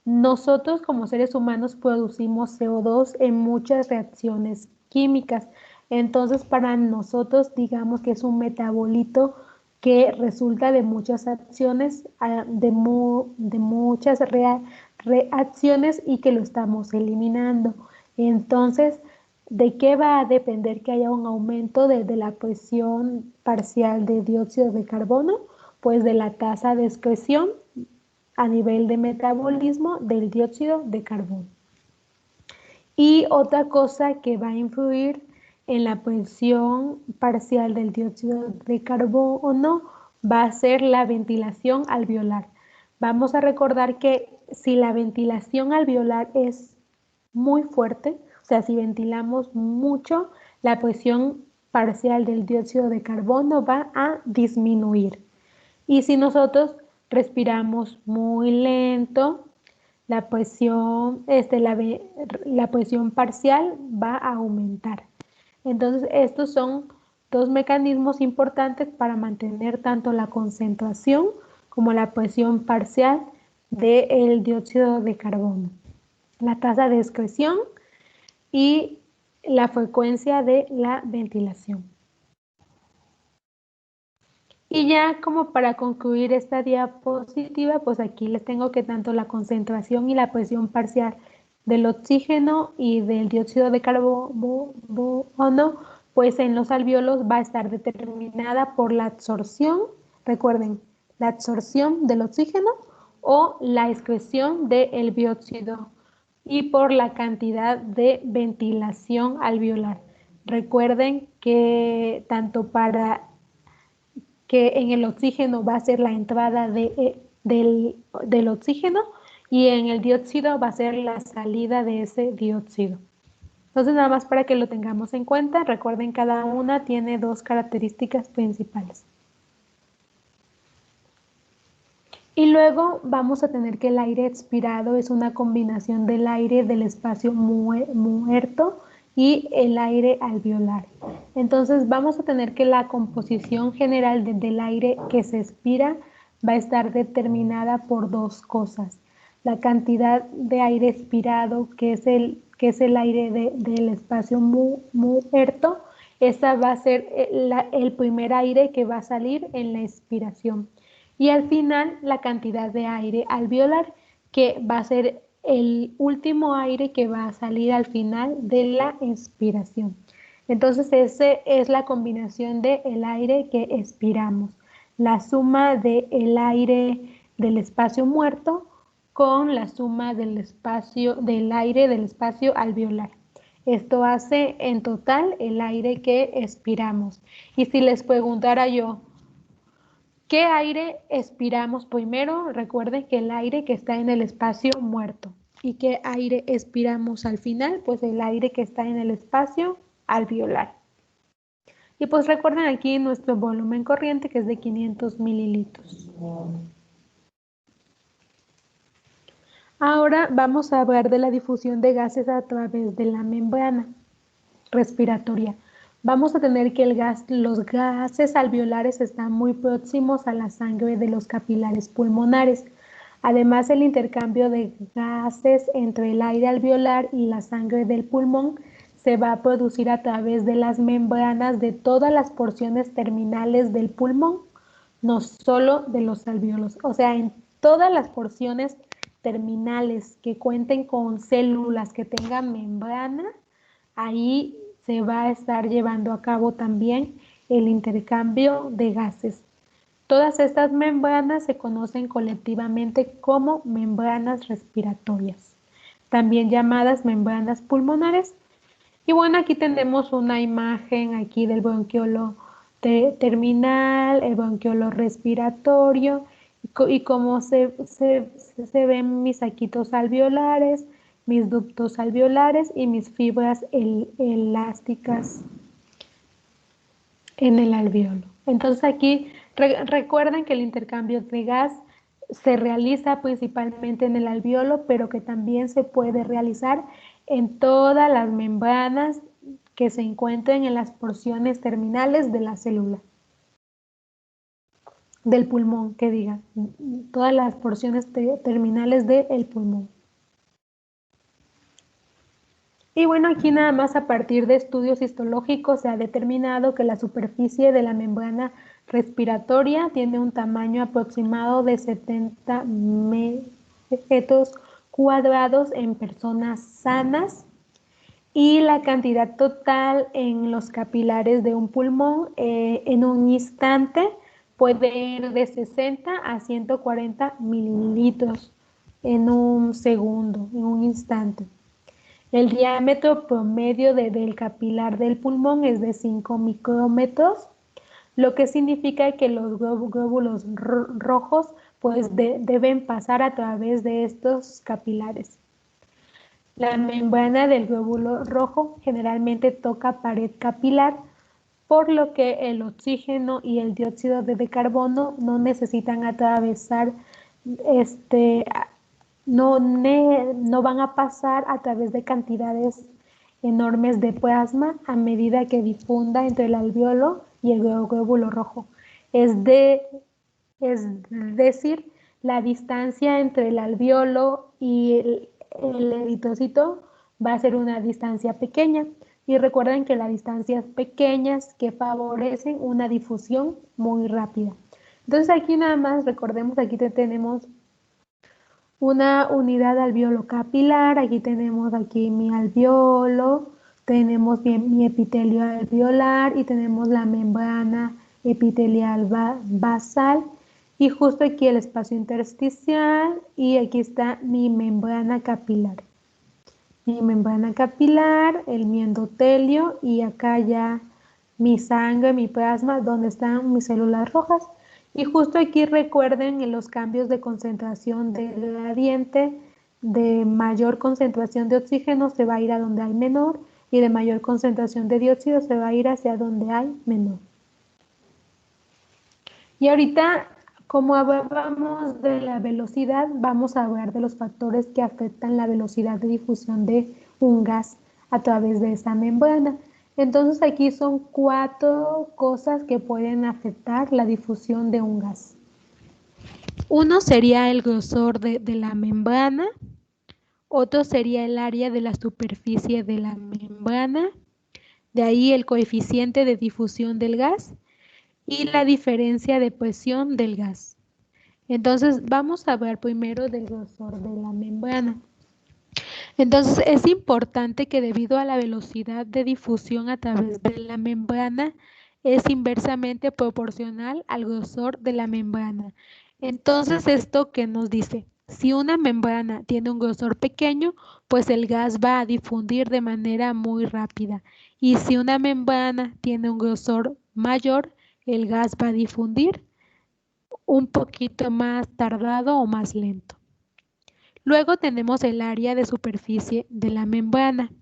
Speaker 1: nosotros como seres humanos producimos CO2 en muchas reacciones químicas. Entonces para nosotros digamos que es un metabolito que resulta de muchas acciones, de muchas reacciones y que lo estamos eliminando. Entonces, ¿de qué va a depender que haya un aumento de la presión parcial de dióxido de carbono? Pues de la tasa de excreción a nivel de metabolismo del dióxido de carbono. Y otra cosa que va a influir en la presión parcial del dióxido de carbono va a ser la ventilación alveolar. Vamos a recordar que si la ventilación alveolar es muy fuerte, o sea, si ventilamos mucho, la presión parcial del dióxido de carbono va a disminuir. Y si nosotros respiramos muy lento, la presión parcial va a aumentar. Entonces, estos son dos mecanismos importantes para mantener tanto la concentración como la presión parcial del dióxido de carbono. La tasa de excreción y la frecuencia de la ventilación. Y ya como para concluir esta diapositiva, pues aquí les tengo que tanto la concentración y la presión parcial del oxígeno y del dióxido de carbono, pues en los alvéolos va a estar determinada por la absorción Recuerden, la absorción del oxígeno o la excreción del dióxido y por la cantidad de ventilación alveolar. Recuerden que tanto para que en el oxígeno va a ser la entrada del oxígeno y en el dióxido va a ser la salida de ese dióxido. Entonces, nada más para que lo tengamos en cuenta, recuerden, cada una tiene dos características principales. Y luego vamos a tener que el aire expirado es una combinación del aire del espacio muerto y el aire alveolar. Entonces vamos a tener que la composición general del aire que se expira va a estar determinada por dos cosas. La cantidad de aire expirado, que es el aire del espacio muerto, esa va a ser el primer aire que va a salir en la expiración. Y al final la cantidad de aire alveolar, que va a ser el último aire que va a salir al final de la expiración. Entonces esa es la combinación del aire que expiramos. La suma del aire del espacio muerto con la suma del aire del espacio alveolar. Esto hace en total el aire que expiramos. Y si les preguntara yo, ¿qué aire expiramos primero? Recuerden que el aire que está en el espacio muerto. ¿Y qué aire expiramos al final? Pues el aire que está en el espacio alveolar. Y pues recuerden aquí nuestro volumen corriente, que es de 500 mililitros. Ahora vamos a hablar de la difusión de gases a través de la membrana respiratoria. Vamos a tener que los gases alveolares están muy próximos a la sangre de los capilares pulmonares. Además, el intercambio de gases entre el aire alveolar y la sangre del pulmón se va a producir a través de las membranas de todas las porciones terminales del pulmón, no solo de los alvéolos. O sea, en todas las porciones terminales que cuenten con células que tengan membrana, ahí se va a estar llevando a cabo también el intercambio de gases. Todas estas membranas se conocen colectivamente como membranas respiratorias, también llamadas membranas pulmonares. Y bueno, aquí tenemos una imagen aquí del bronquiolo terminal, el bronquiolo respiratorio y cómo se ven mis saquitos alveolares, mis ductos alveolares y mis fibras elásticas en el alveolo. Entonces aquí recuerden que el intercambio de gas se realiza principalmente en el alveolo, pero que también se puede realizar en todas las membranas que se encuentren en las porciones terminales de la célula. Del pulmón, que diga, todas las porciones terminales del pulmón. Y bueno, aquí nada más a partir de estudios histológicos se ha determinado que la superficie de la membrana respiratoria tiene un tamaño aproximado de 70 metros cuadrados en personas sanas y la cantidad total en los capilares de un pulmón en un instante puede ir de 60 a 140 mililitros en un segundo, en un instante. El diámetro promedio del capilar del pulmón es de 5 micrómetros, lo que significa que los glóbulos rojos pues deben pasar a través de estos capilares. La membrana del glóbulo rojo generalmente toca pared capilar, por lo que el oxígeno y el dióxido de carbono no necesitan atravesar no van a pasar a través de cantidades enormes de plasma a medida que difunda entre el alveolo y el glóbulo rojo. Es decir, la distancia entre el alveolo y el eritrocito va a ser una distancia pequeña. Y recuerden que las distancias pequeñas que favorecen una difusión muy rápida. Entonces aquí nada más recordemos, aquí tenemos una unidad alveolo capilar, aquí tenemos mi alveolo, tenemos mi epitelio alveolar y tenemos la membrana epitelial basal, y justo aquí el espacio intersticial, y aquí está mi membrana capilar. Mi membrana capilar, el mi endotelio, y acá ya mi sangre, mi plasma, donde están mis células rojas. Y justo aquí recuerden en los cambios de concentración del gradiente, de mayor concentración de oxígeno se va a ir a donde hay menor, y de mayor concentración de dióxido se va a ir hacia donde hay menor. Y ahorita, como hablábamos de la velocidad, vamos a hablar de los factores que afectan la velocidad de difusión de un gas a través de esa membrana. Entonces aquí son 4 cosas que pueden afectar la difusión de un gas. Uno sería el grosor de la membrana, otro sería el área de la superficie de la membrana, de ahí el coeficiente de difusión del gas y la diferencia de presión del gas. Entonces vamos a hablar primero del grosor de la membrana. Entonces es importante que debido a la velocidad de difusión a través de la membrana es inversamente proporcional al grosor de la membrana. Entonces, ¿esto qué nos dice? Si una membrana tiene un grosor pequeño, pues el gas va a difundir de manera muy rápida. Y si una membrana tiene un grosor mayor, el gas va a difundir un poquito más tardado o más lento. Luego tenemos el área de superficie de la membrana.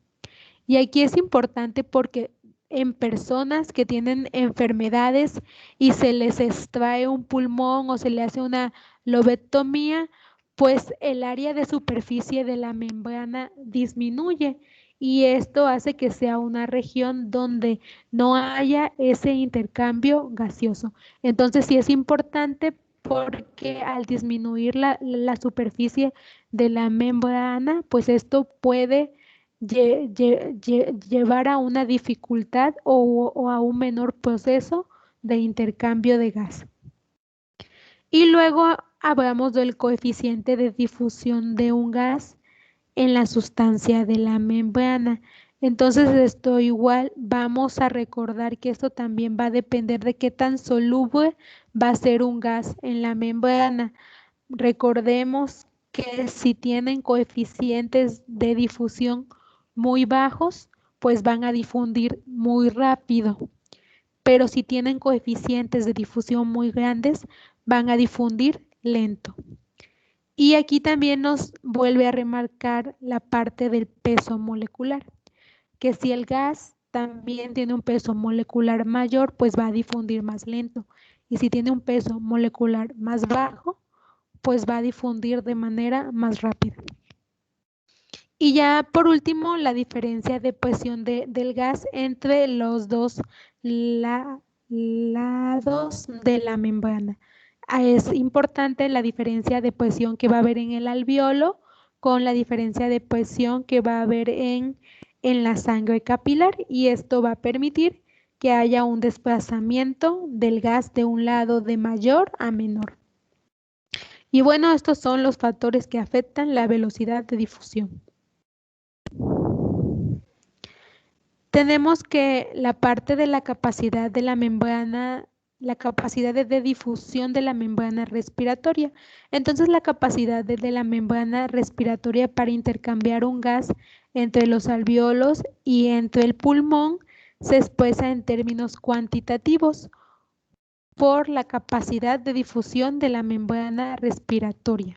Speaker 1: Y aquí es importante porque en personas que tienen enfermedades y se les extrae un pulmón o se le hace una lobectomía, pues el área de superficie de la membrana disminuye y esto hace que sea una región donde no haya ese intercambio gaseoso. Entonces sí es importante porque al disminuir la superficie de la membrana, pues esto puede llevar a una dificultad o a un menor proceso de intercambio de gas. Y luego hablamos del coeficiente de difusión de un gas en la sustancia de la membrana. Entonces esto igual vamos a recordar que esto también va a depender de qué tan soluble va a ser un gas en la membrana. Recordemos que si tienen coeficientes de difusión muy bajos, pues van a difundir muy rápido. Pero si tienen coeficientes de difusión muy grandes, van a difundir lento. Y aquí también nos vuelve a remarcar la parte del peso molecular, que si el gas también tiene un peso molecular mayor, pues va a difundir más lento. Y si tiene un peso molecular más bajo, pues va a difundir de manera más rápida. Y ya por último, la diferencia de presión del gas entre los dos lados de la membrana. Es importante la diferencia de presión que va a haber en el alveolo con la diferencia de presión que va a haber en la sangre capilar, y esto va a permitir que haya un desplazamiento del gas de un lado de mayor a menor. Y bueno, estos son los factores que afectan la velocidad de difusión. Tenemos que la parte de la capacidad de la membrana, la capacidad de difusión de la membrana respiratoria. Entonces, la capacidad de la membrana respiratoria para intercambiar un gas entre los alveolos y entre el pulmón se expresa en términos cuantitativos por la capacidad de difusión de la membrana respiratoria.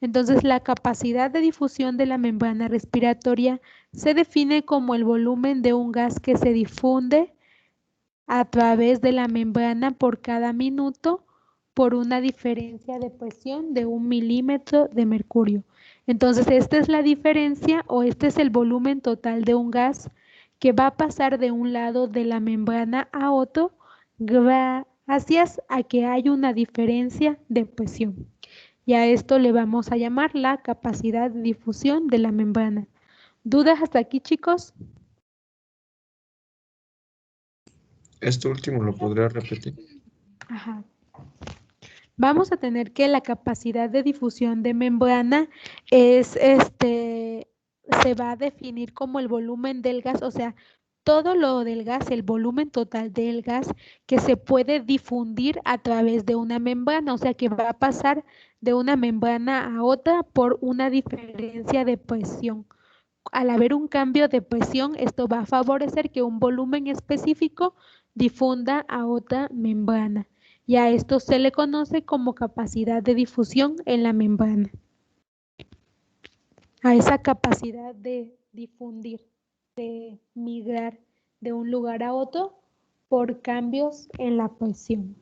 Speaker 1: Entonces, la capacidad de difusión de la membrana respiratoria se define como el volumen de un gas que se difunde a través de la membrana por cada minuto por una diferencia de presión de 1 milímetro de mercurio. Entonces, esta es la diferencia o este es el volumen total de un gas que va a pasar de un lado de la membrana a otro gracias a que hay una diferencia de presión. Y a esto le vamos a llamar la capacidad de difusión de la membrana. ¿Dudas hasta aquí, chicos?
Speaker 3: Esto último lo podría repetir.
Speaker 1: Ajá. Vamos a tener que la capacidad de difusión de membrana es se va a definir como el volumen del gas, o sea, todo lo del gas, el volumen total del gas que se puede difundir a través de una membrana, o sea que va a pasar de una membrana a otra por una diferencia de presión. Al haber un cambio de presión, esto va a favorecer que un volumen específico difunda a otra membrana. Y a esto se le conoce como capacidad de difusión en la membrana. A esa capacidad de difundir, de migrar de un lugar a otro por cambios en la presión.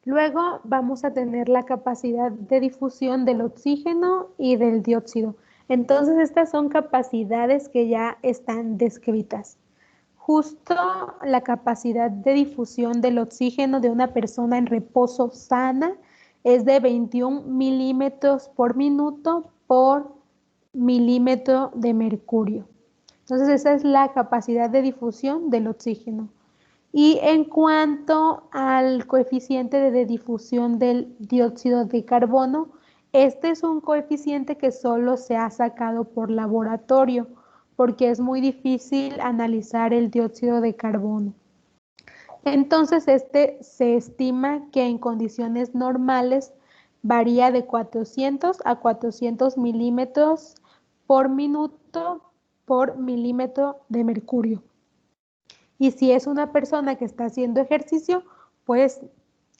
Speaker 1: Luego vamos a tener la capacidad de difusión del oxígeno y del dióxido. Entonces estas son capacidades que ya están descritas. Justo la capacidad de difusión del oxígeno de una persona en reposo sana es de 21 milímetros por minuto por milímetro de mercurio. Entonces esa es la capacidad de difusión del oxígeno. Y en cuanto al coeficiente de difusión del dióxido de carbono, este es un coeficiente que solo se ha sacado por laboratorio, porque es muy difícil analizar el dióxido de carbono. Entonces, este se estima que en condiciones normales varía de 400 a 400 milímetros por minuto por milímetro de mercurio. Y si es una persona que está haciendo ejercicio, pues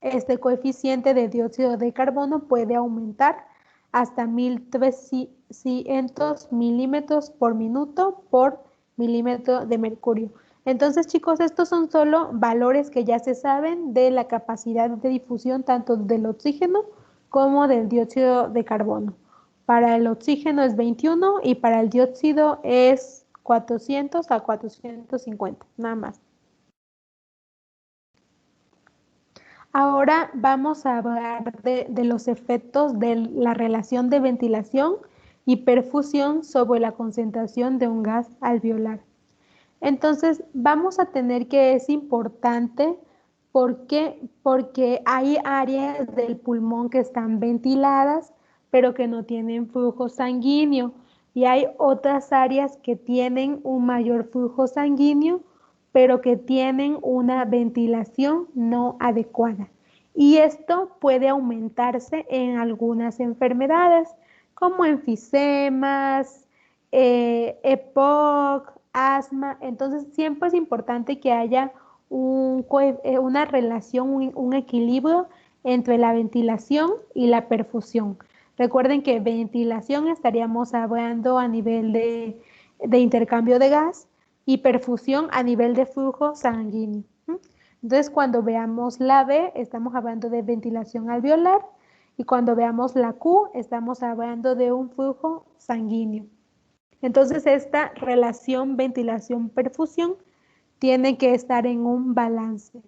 Speaker 1: este coeficiente de dióxido de carbono puede aumentar hasta 1300 milímetros por minuto por milímetro de mercurio. Entonces, chicos, estos son solo valores que ya se saben de la capacidad de difusión tanto del oxígeno como del dióxido de carbono. Para el oxígeno es 21 y para el dióxido es 400 a 450, nada más. Ahora vamos a hablar de los efectos de la relación de ventilación y perfusión sobre la concentración de un gas alveolar. Entonces, vamos a tener que es importante porque hay áreas del pulmón que están ventiladas, pero que no tienen flujo sanguíneo, y hay otras áreas que tienen un mayor flujo sanguíneo, pero que tienen una ventilación no adecuada. Y esto puede aumentarse en algunas enfermedades, como enfisemas, EPOC, asma. Entonces, siempre es importante que haya una relación, un equilibrio entre la ventilación y la perfusión. Recuerden que ventilación estaríamos hablando a nivel de intercambio de gas y perfusión a nivel de flujo sanguíneo. Entonces, cuando veamos la B, estamos hablando de ventilación alveolar, y cuando veamos la Q, estamos hablando de un flujo sanguíneo. Entonces, esta relación ventilación-perfusión tiene que estar en un balance.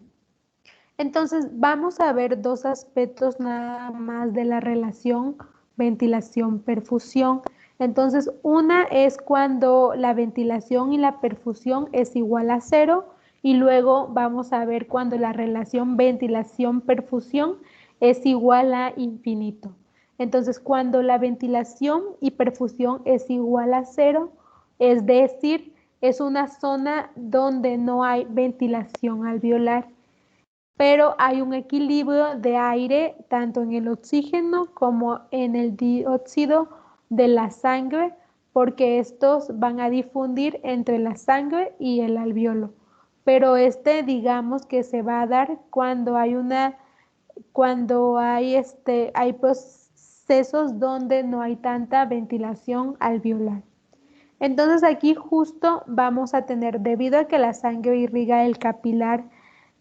Speaker 1: Entonces, vamos a ver dos aspectos nada más de la relación ventilación-perfusión. Entonces, una es cuando la ventilación y la perfusión es igual a 0, y luego vamos a ver cuando la relación ventilación-perfusión es igual a infinito. Entonces, cuando la ventilación y perfusión es igual a 0, es decir, es una zona donde no hay ventilación alveolar, pero hay un equilibrio de aire tanto en el oxígeno como en el dióxido de la sangre, porque estos van a difundir entre la sangre y el alveolo. Pero digamos que se va a dar cuando hay hay procesos donde no hay tanta ventilación alveolar. Entonces aquí justo vamos a tener, debido a que la sangre irriga el capilar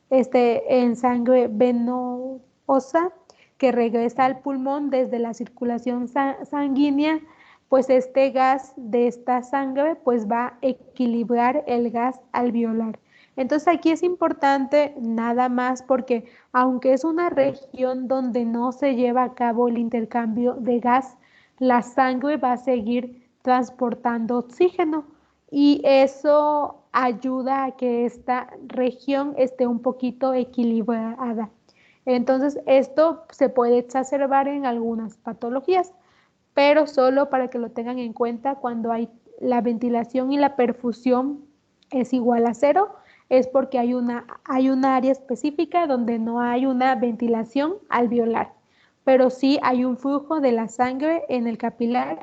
Speaker 1: en sangre venosa que regresa al pulmón desde la circulación sanguínea, pues este gas de esta sangre pues va a equilibrar el gas alveolar. Entonces aquí es importante nada más porque aunque es una región donde no se lleva a cabo el intercambio de gas, la sangre va a seguir transportando oxígeno, y eso ayuda a que esta región esté un poquito equilibrada. Entonces, esto se puede exacerbar en algunas patologías, pero solo para que lo tengan en cuenta cuando hay la ventilación y la perfusión es igual a cero, es porque hay una área específica donde no hay una ventilación alveolar, pero sí hay un flujo de la sangre en el capilar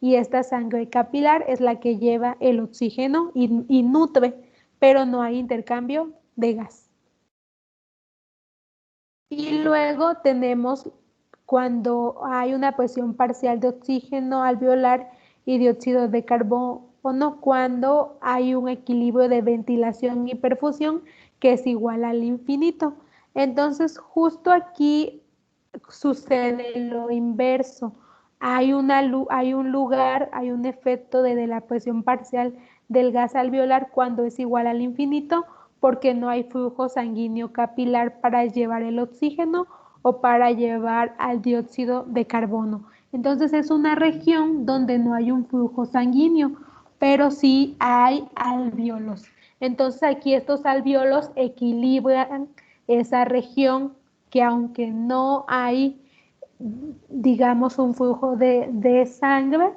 Speaker 1: y esta sangre capilar es la que lleva el oxígeno y nutre, pero no hay intercambio de gas. Y luego tenemos cuando hay una presión parcial de oxígeno alveolar y dióxido de carbono, cuando hay un equilibrio de ventilación y perfusión que es igual al infinito. Entonces, justo aquí sucede lo inverso. Hay un lugar, hay un efecto de la presión parcial del gas alveolar cuando es igual al infinito, porque no hay flujo sanguíneo capilar para llevar el oxígeno o para llevar al dióxido de carbono. Entonces es una región donde no hay un flujo sanguíneo, pero sí hay alvéolos. Entonces aquí estos alvéolos equilibran esa región que aunque no hay, digamos, un flujo de sangre,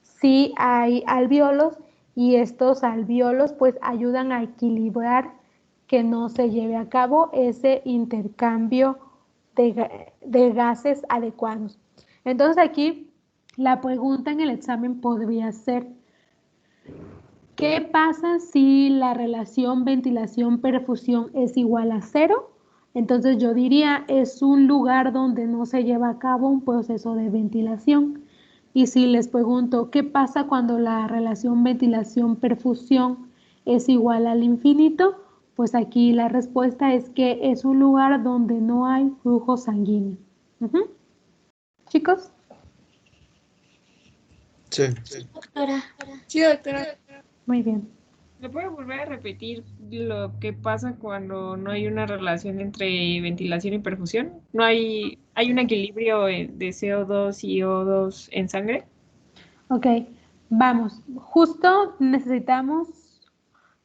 Speaker 1: sí hay alvéolos y estos alvéolos pues ayudan a equilibrar que no se lleve a cabo ese intercambio de gases adecuados. Entonces aquí la pregunta en el examen podría ser, ¿qué pasa si la relación ventilación-perfusión es igual a cero? Entonces yo diría, es un lugar donde no se lleva a cabo un proceso de ventilación. Y si les pregunto, ¿qué pasa cuando la relación ventilación-perfusión es igual al infinito? Pues aquí la respuesta es que es un lugar donde no hay flujo sanguíneo. ¿Chicos?
Speaker 3: Sí.
Speaker 2: Doctora.
Speaker 4: Sí, doctora.
Speaker 1: Muy bien.
Speaker 6: ¿Me puede volver a repetir lo que pasa cuando no hay una relación entre ventilación y perfusión? ¿No hay un equilibrio de CO2 y O2 en sangre?
Speaker 1: Ok, vamos. Justo necesitamos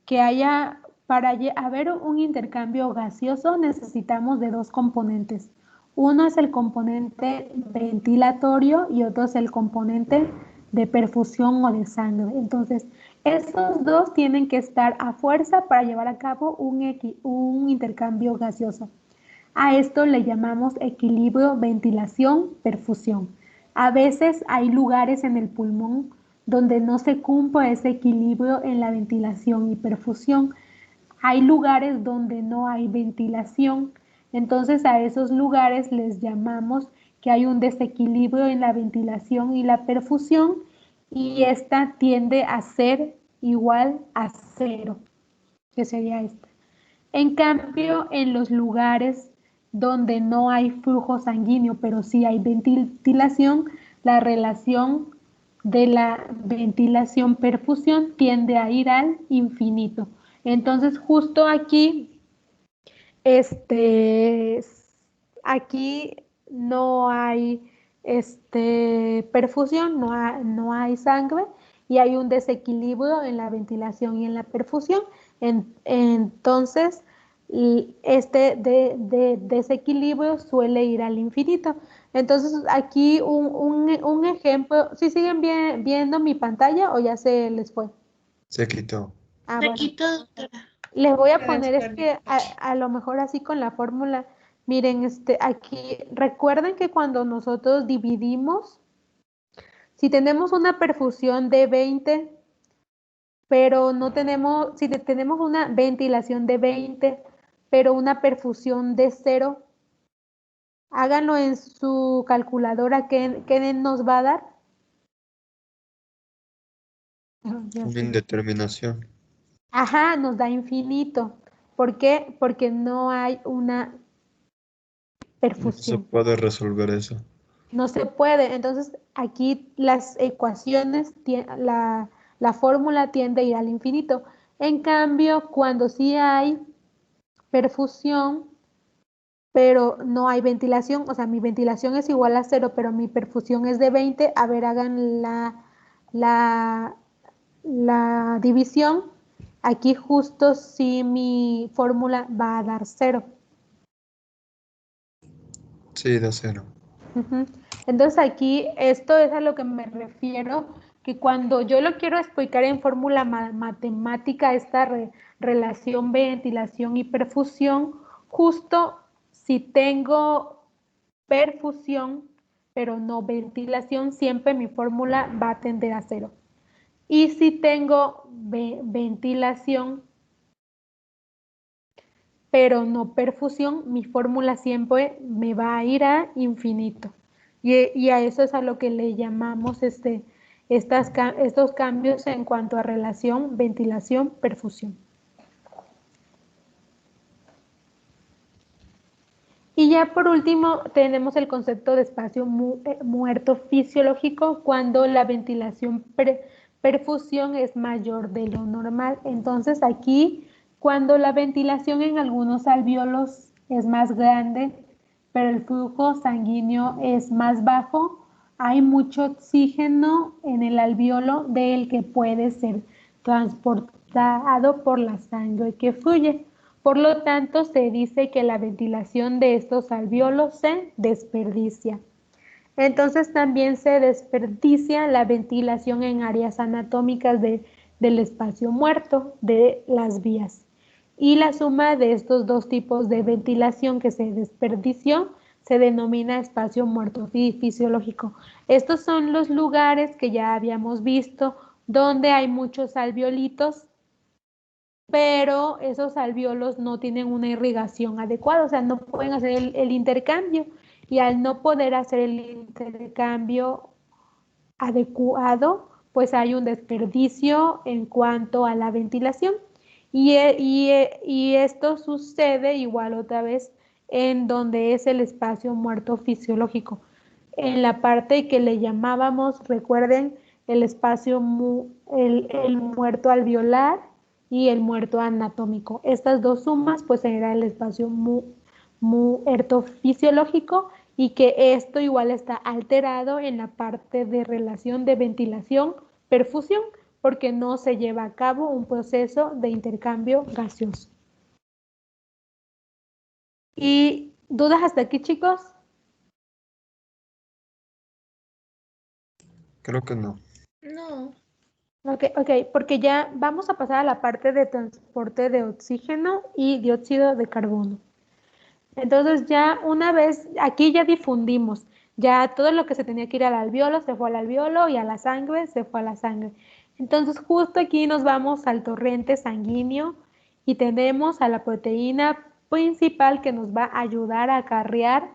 Speaker 1: que haya, para haber un intercambio gaseoso, necesitamos de dos componentes. Uno es el componente ventilatorio y otro es el componente de perfusión o de sangre. Entonces, estos dos tienen que estar a fuerza para llevar a cabo un intercambio gaseoso. A esto le llamamos equilibrio ventilación-perfusión. A veces hay lugares en el pulmón donde no se cumple ese equilibrio en la ventilación y perfusión. Hay lugares donde no hay ventilación, entonces a esos lugares les llamamos que hay un desequilibrio en la ventilación y la perfusión y esta tiende a ser igual a cero, que sería esta. En cambio, en los lugares donde no hay flujo sanguíneo, pero sí hay ventilación, la relación de la ventilación-perfusión tiende a ir al infinito. Entonces, justo aquí, este, aquí no hay perfusión, no hay sangre y hay un desequilibrio en la ventilación y en la perfusión. Entonces, desequilibrio suele ir al infinito. Entonces, aquí un ejemplo, ¿sí siguen viendo mi pantalla o ya se les fue?
Speaker 3: Se quitó.
Speaker 1: Ah,
Speaker 2: Se
Speaker 1: bueno.
Speaker 2: quitó, doctora.
Speaker 1: Les voy a poner, es que a lo mejor así con la fórmula, miren, aquí, recuerden que cuando nosotros dividimos, si tenemos una perfusión de 20, pero no tenemos, si tenemos una ventilación de 20, pero una perfusión de 0, háganlo en su calculadora, ¿qué nos va a dar?
Speaker 3: Una indeterminación.
Speaker 1: Ajá, nos da infinito. ¿Por qué? Porque no hay una
Speaker 3: No se
Speaker 1: perfusión.
Speaker 3: puede resolver eso.
Speaker 1: No se puede. Entonces, aquí las ecuaciones, la fórmula tiende a ir al infinito. En cambio, cuando sí hay perfusión, pero no hay ventilación, o sea, mi ventilación es igual a 0, pero mi perfusión es de 20, a ver, hagan la, la división. Aquí justo sí mi fórmula va a dar 0.
Speaker 3: Sí, de acero.
Speaker 1: Ujú. Entonces aquí esto es a lo que me refiero, que cuando yo lo quiero explicar en fórmula matemática, esta relación ventilación y perfusión, justo si tengo perfusión, pero no ventilación, siempre mi fórmula va a tender a cero. Y si tengo ventilación, pero no perfusión, mi fórmula siempre me va a ir a infinito. Y a eso es a lo que le llamamos estos cambios en cuanto a relación, ventilación, perfusión. Y ya por último tenemos el concepto de espacio muerto fisiológico cuando la ventilación perfusión es mayor de lo normal. Entonces aquí cuando la ventilación en algunos alvéolos es más grande, pero el flujo sanguíneo es más bajo, hay mucho oxígeno en el alvéolo del que puede ser transportado por la sangre que fluye. Por lo tanto, se dice que la ventilación de estos alvéolos se desperdicia. Entonces, también se desperdicia la ventilación en áreas anatómicas del espacio muerto, de las vías. Y la suma de estos dos tipos de ventilación que se desperdició se denomina espacio muerto fisiológico. Estos son los lugares que ya habíamos visto donde hay muchos alveolitos, pero esos alvéolos no tienen una irrigación adecuada, o sea, no pueden hacer el intercambio, y al no poder hacer el intercambio adecuado, pues hay un desperdicio en cuanto a la ventilación. Y esto sucede igual otra vez en donde es el espacio muerto fisiológico. En la parte que le llamábamos, recuerden, el espacio, el muerto alveolar y el muerto anatómico. Estas dos sumas pues será el espacio muerto fisiológico, y que esto igual está alterado en la parte de relación de ventilación, perfusión, porque no se lleva a cabo un proceso de intercambio gaseoso. ¿Y dudas hasta aquí, chicos?
Speaker 3: Creo que no.
Speaker 4: No.
Speaker 1: Ok, porque ya vamos a pasar a la parte de transporte de oxígeno y dióxido de carbono. Entonces ya una vez, aquí ya difundimos, ya todo lo que se tenía que ir al alvéolo se fue al alvéolo, y a la sangre se fue a la sangre. Entonces justo aquí nos vamos al torrente sanguíneo y tenemos a la proteína principal que nos va a ayudar a acarrear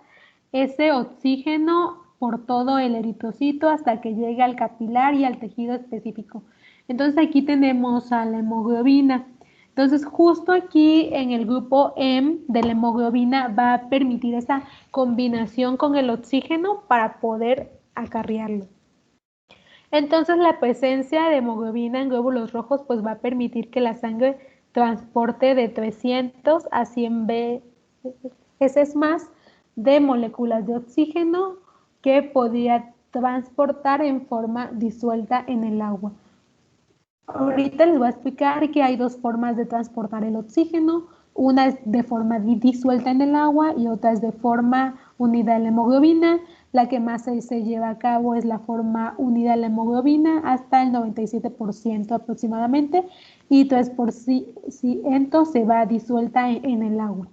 Speaker 1: ese oxígeno por todo el eritrocito hasta que llegue al capilar y al tejido específico. Entonces aquí tenemos a la hemoglobina. Entonces, justo aquí en el grupo M de la hemoglobina va a permitir esa combinación con el oxígeno para poder acarrearlo. Entonces, la presencia de hemoglobina en glóbulos rojos pues va a permitir que la sangre transporte de 300 a 100 veces más de moléculas de oxígeno que podría transportar en forma disuelta en el agua. Ahorita les voy a explicar que hay dos formas de transportar el oxígeno. Una es de forma disuelta en el agua y otra es de forma unida en la hemoglobina. La que más se lleva a cabo es la forma unida en la hemoglobina, hasta el 97% aproximadamente, y 3% se va disuelta en el agua.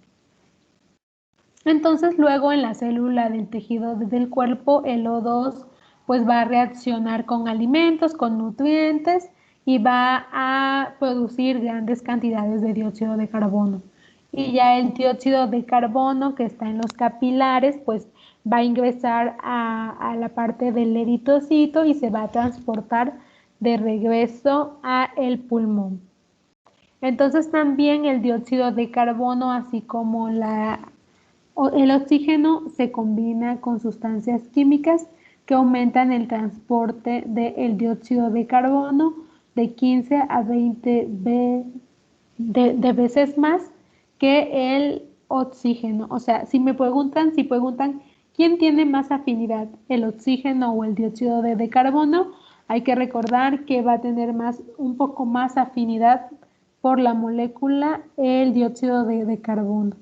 Speaker 1: Entonces luego en la célula del tejido del cuerpo el O2 pues va a reaccionar con alimentos, con nutrientes, y va a producir grandes cantidades de dióxido de carbono. Y ya el dióxido de carbono que está en los capilares pues va a ingresar a la parte del eritrocito y se va a transportar de regreso a el pulmón. Entonces también el dióxido de carbono, así como el oxígeno, se combina con sustancias químicas que aumentan el transporte del dióxido de carbono de 15 a 20 de veces más que el oxígeno. O sea, si preguntan quién tiene más afinidad, el oxígeno o el dióxido de carbono, hay que recordar que va a tener un poco más afinidad por la molécula el dióxido de carbono.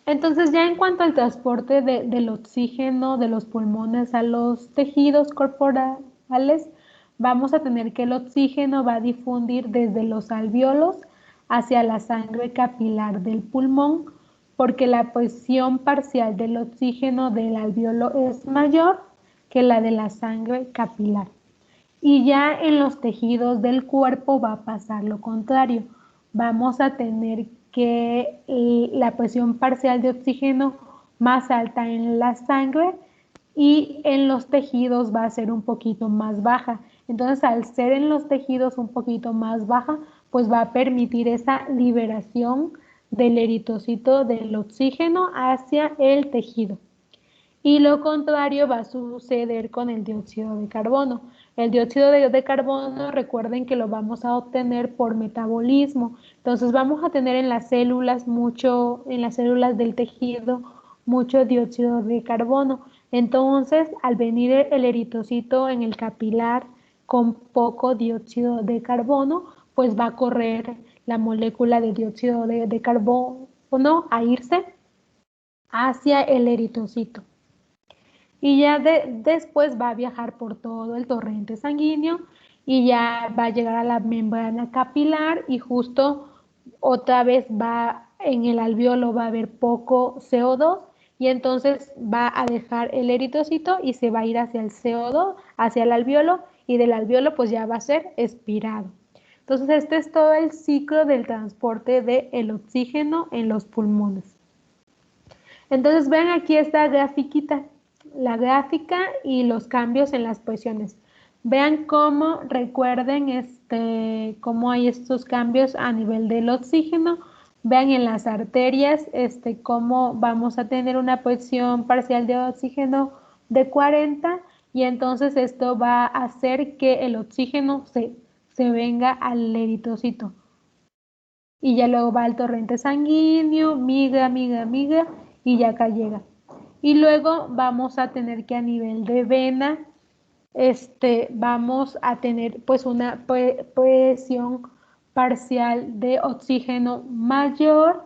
Speaker 1: Entonces, ya en cuanto al transporte del oxígeno de los pulmones a los tejidos corporales, vamos a tener que el oxígeno va a difundir desde los alvéolos hacia la sangre capilar del pulmón, porque la presión parcial del oxígeno del alvéolo es mayor que la de la sangre capilar. Y ya en los tejidos del cuerpo va a pasar lo contrario. Vamos a tener que la presión parcial de oxígeno más alta en la sangre y en los tejidos va a ser un poquito más baja. Entonces, al ser en los tejidos un poquito más baja, pues va a permitir esa liberación del eritrocito del oxígeno hacia el tejido. Y lo contrario va a suceder con el dióxido de carbono. El dióxido de carbono, recuerden que lo vamos a obtener por metabolismo. Entonces vamos a tener en las células del tejido, mucho dióxido de carbono. Entonces, al venir el eritrocito en el capilar con poco dióxido de carbono, pues va a correr la molécula de dióxido de carbono a irse hacia el eritrocito. Y ya después va a viajar por todo el torrente sanguíneo y ya va a llegar a la membrana capilar y justo otra vez va en el alvéolo va a haber poco CO2 y entonces va a dejar el eritrocito y se va a ir hacia el CO2, hacia el alvéolo y del alvéolo pues ya va a ser expirado. Entonces este es todo el ciclo del transporte del oxígeno en los pulmones. Entonces vean aquí esta grafiquita, la gráfica y los cambios en las presiones. Vean cómo, recuerden cómo hay estos cambios a nivel del oxígeno. Vean en las arterias cómo vamos a tener una presión parcial de oxígeno de 40 y entonces esto va a hacer que el oxígeno se venga al eritrocito. Y ya luego va al torrente sanguíneo, migra y ya acá llega. Y luego vamos a tener que a nivel de vena, vamos a tener pues una presión parcial de oxígeno mayor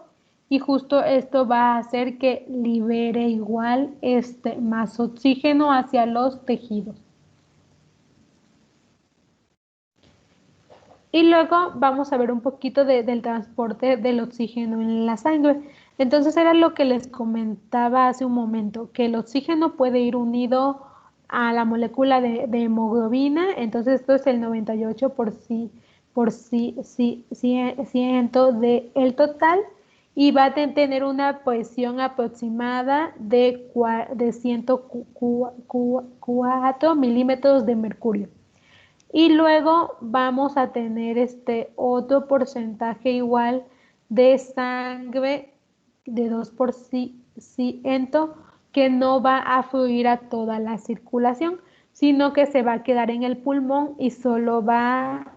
Speaker 1: y justo esto va a hacer que libere igual más oxígeno hacia los tejidos. Y luego vamos a ver un poquito del transporte del oxígeno en la sangre. Entonces era lo que les comentaba hace un momento, que el oxígeno puede ir unido a la molécula de hemoglobina, entonces esto es el 98% del total y va a tener una presión aproximada de 104 milímetros de mercurio. Y luego vamos a tener otro porcentaje igual de sangre de 2% que no va a fluir a toda la circulación, sino que se va a quedar en el pulmón y solo va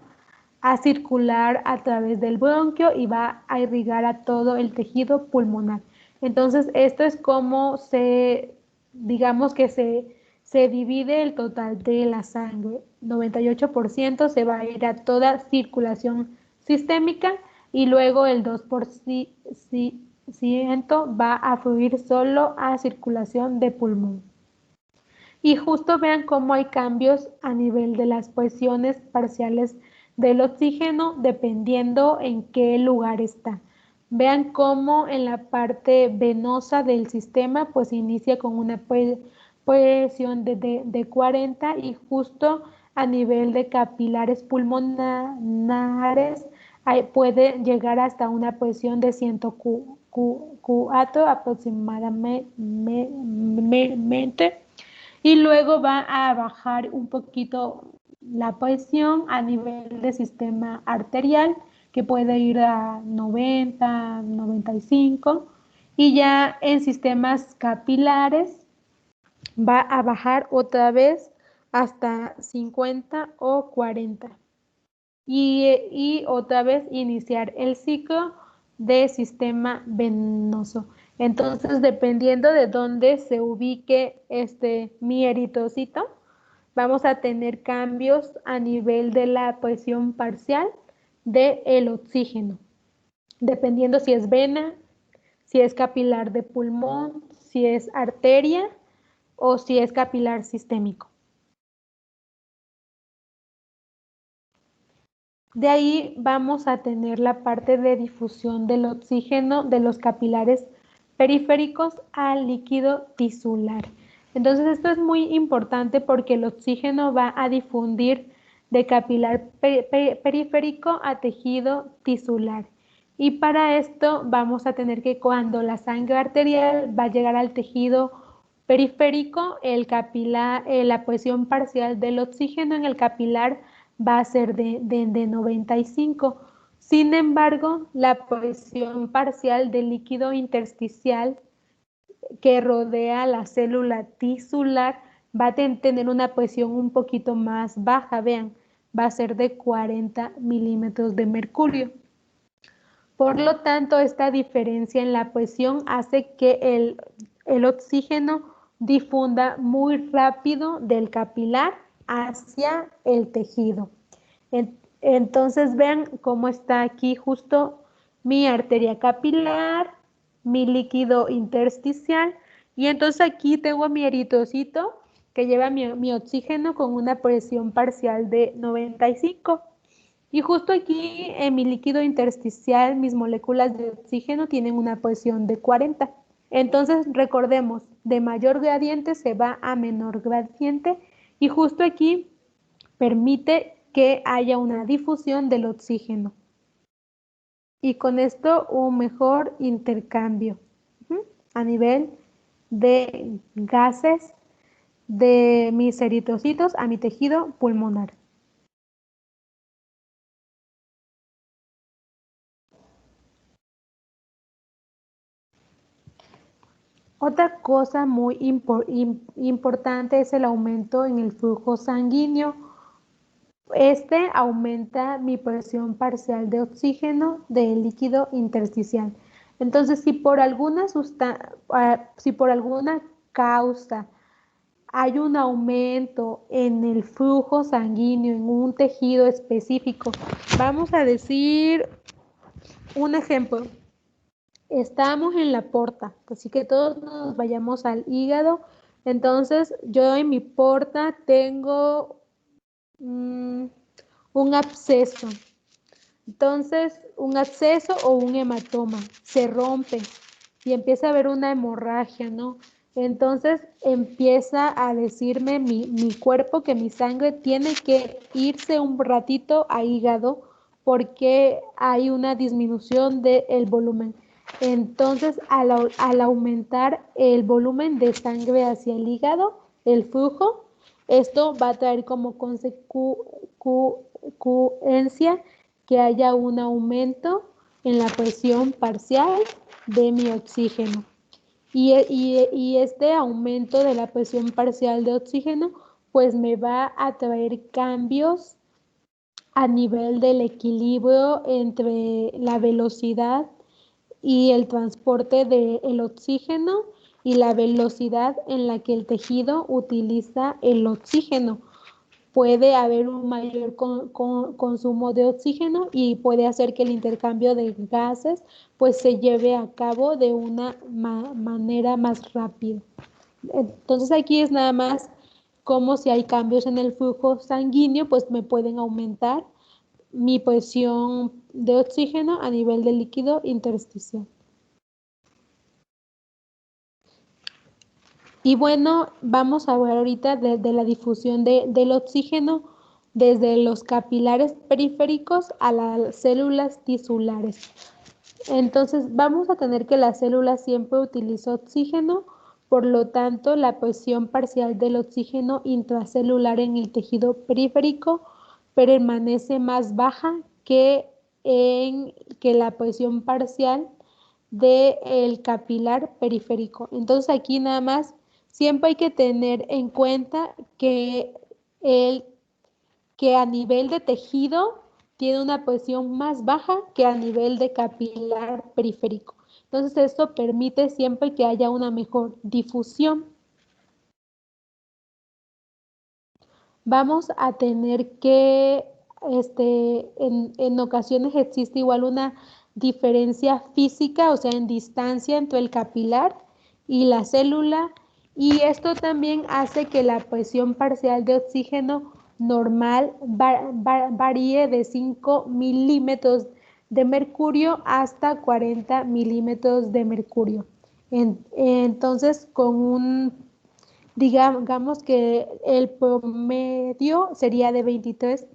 Speaker 1: a circular a través del bronquio y va a irrigar a todo el tejido pulmonar. Entonces, esto es como digamos que se divide el total de la sangre. 98% se va a ir a toda circulación sistémica y luego el 2% va a fluir solo a circulación de pulmón. Y justo vean cómo hay cambios a nivel de las presiones parciales del oxígeno dependiendo en qué lugar está. Vean cómo en la parte venosa del sistema pues inicia con una presión de 40 y justo a nivel de capilares pulmonares puede llegar hasta una presión de 104 aproximadamente y luego va a bajar un poquito la presión a nivel de sistema arterial que puede ir a 90, 95 y ya en sistemas capilares va a bajar otra vez hasta 50 o 40 y otra vez iniciar el ciclo de sistema venoso. Entonces, dependiendo de dónde se ubique mi eritrocito, vamos a tener cambios a nivel de la presión parcial del oxígeno, dependiendo si es vena, si es capilar de pulmón, si es arteria o si es capilar sistémico. De ahí vamos a tener la parte de difusión del oxígeno de los capilares periféricos al líquido tisular. Entonces esto es muy importante porque el oxígeno va a difundir de capilar periférico a tejido tisular. Y para esto vamos a tener que cuando la sangre arterial va a llegar al tejido periférico, el capilar, la presión parcial del oxígeno en el capilar va a ser de 95. Sin embargo, la presión parcial del líquido intersticial que rodea la célula tisular va a tener una presión un poquito más baja, vean, va a ser de 40 milímetros de mercurio. Por lo tanto, esta diferencia en la presión hace que el oxígeno difunda muy rápido del capilar hacia el tejido. Entonces vean cómo está aquí justo mi arteria capilar, mi líquido intersticial y entonces aquí tengo mi eritrocito que lleva mi oxígeno con una presión parcial de 95. Y justo aquí en mi líquido intersticial mis moléculas de oxígeno tienen una presión de 40. Entonces recordemos, de mayor gradiente se va a menor gradiente y justo aquí permite que haya una difusión del oxígeno. Y con esto un mejor intercambio a nivel de gases de mis eritrocitos a mi tejido pulmonar. Otra cosa muy importante es el aumento en el flujo sanguíneo. Este aumenta mi presión parcial de oxígeno del líquido intersticial. Entonces, si por alguna causa hay un aumento en el flujo sanguíneo en un tejido específico, vamos a decir un ejemplo. Estamos en la porta, así que todos nos vayamos al hígado. Entonces, yo en mi porta tengo un absceso. Entonces, un absceso o un hematoma se rompe y empieza a haber una hemorragia, ¿no? Entonces empieza a decirme mi cuerpo que mi sangre tiene que irse un ratito a hígado porque hay una disminución del volumen. Entonces, al aumentar el volumen de sangre hacia el hígado, el flujo, esto va a traer como consecuencia que haya un aumento en la presión parcial de mi oxígeno. Y este aumento de la presión parcial de oxígeno, pues me va a traer cambios a nivel del equilibrio entre la velocidad y el transporte del oxígeno y la velocidad en la que el tejido utiliza el oxígeno. Puede haber un mayor consumo de oxígeno y puede hacer que el intercambio de gases pues se lleve a cabo de una manera más rápida. Entonces aquí es nada más como si hay cambios en el flujo sanguíneo, pues me pueden aumentar mi presión de oxígeno a nivel del líquido intersticial. Y bueno, vamos a ver ahorita de la difusión del oxígeno desde los capilares periféricos a las células tisulares. Entonces, vamos a tener que la célula siempre utiliza oxígeno, por lo tanto, la presión parcial del oxígeno intracelular en el tejido periférico permanece más baja que la presión parcial del capilar periférico. Entonces, aquí nada más siempre hay que tener en cuenta que a nivel de tejido tiene una presión más baja que a nivel de capilar periférico. Entonces, esto permite siempre que haya una mejor difusión. Vamos a tener que, en ocasiones existe igual una diferencia física, o sea, en distancia entre el capilar y la célula, y esto también hace que la presión parcial de oxígeno normal varíe de 5 milímetros de mercurio hasta 40 milímetros de mercurio. Entonces, digamos que el promedio sería de 23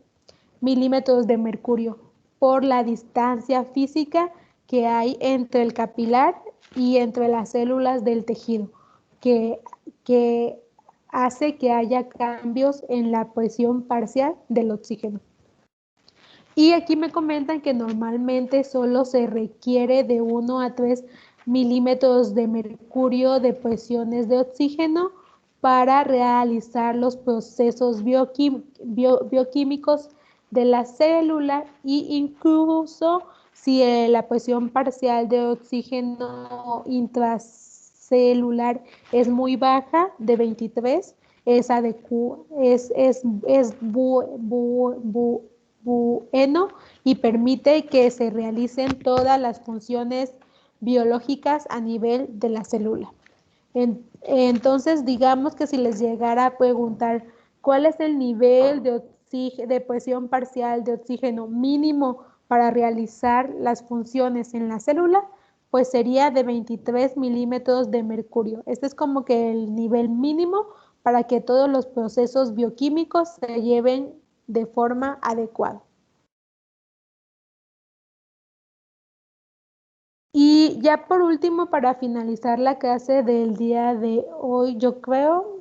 Speaker 1: milímetros de mercurio por la distancia física que hay entre el capilar y entre las células del tejido, que hace que haya cambios en la presión parcial del oxígeno. Y aquí me comentan que normalmente solo se requiere de 1 a 3 milímetros de mercurio de presiones de oxígeno para realizar los procesos bioquímicos de la célula, y incluso si la presión parcial de oxígeno intracelular es muy baja, de 23, es bueno y permite que se realicen todas las funciones biológicas a nivel de la célula. Entonces, digamos que si les llegara a preguntar cuál es el nivel de presión parcial de oxígeno mínimo para realizar las funciones en la célula, pues sería de 23 milímetros de mercurio. Este es como que el nivel mínimo para que todos los procesos bioquímicos se lleven de forma adecuada. Y ya por último, para finalizar la clase del día de hoy, yo creo,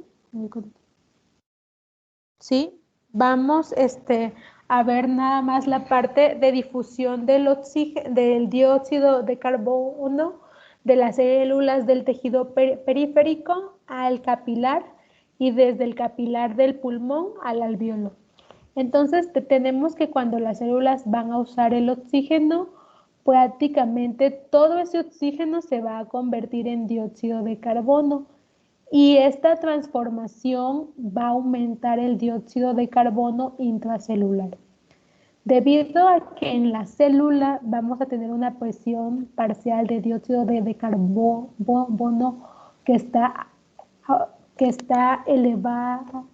Speaker 1: ¿sí? Vamos a ver nada más la parte de difusión del dióxido de carbono de las células del tejido periférico al capilar y desde el capilar del pulmón al alvéolo. Entonces, tenemos que cuando las células van a usar el oxígeno, prácticamente todo ese oxígeno se va a convertir en dióxido de carbono, y esta transformación va a aumentar el dióxido de carbono intracelular. Debido a que en la célula vamos a tener una presión parcial de dióxido de carbono que está elevado,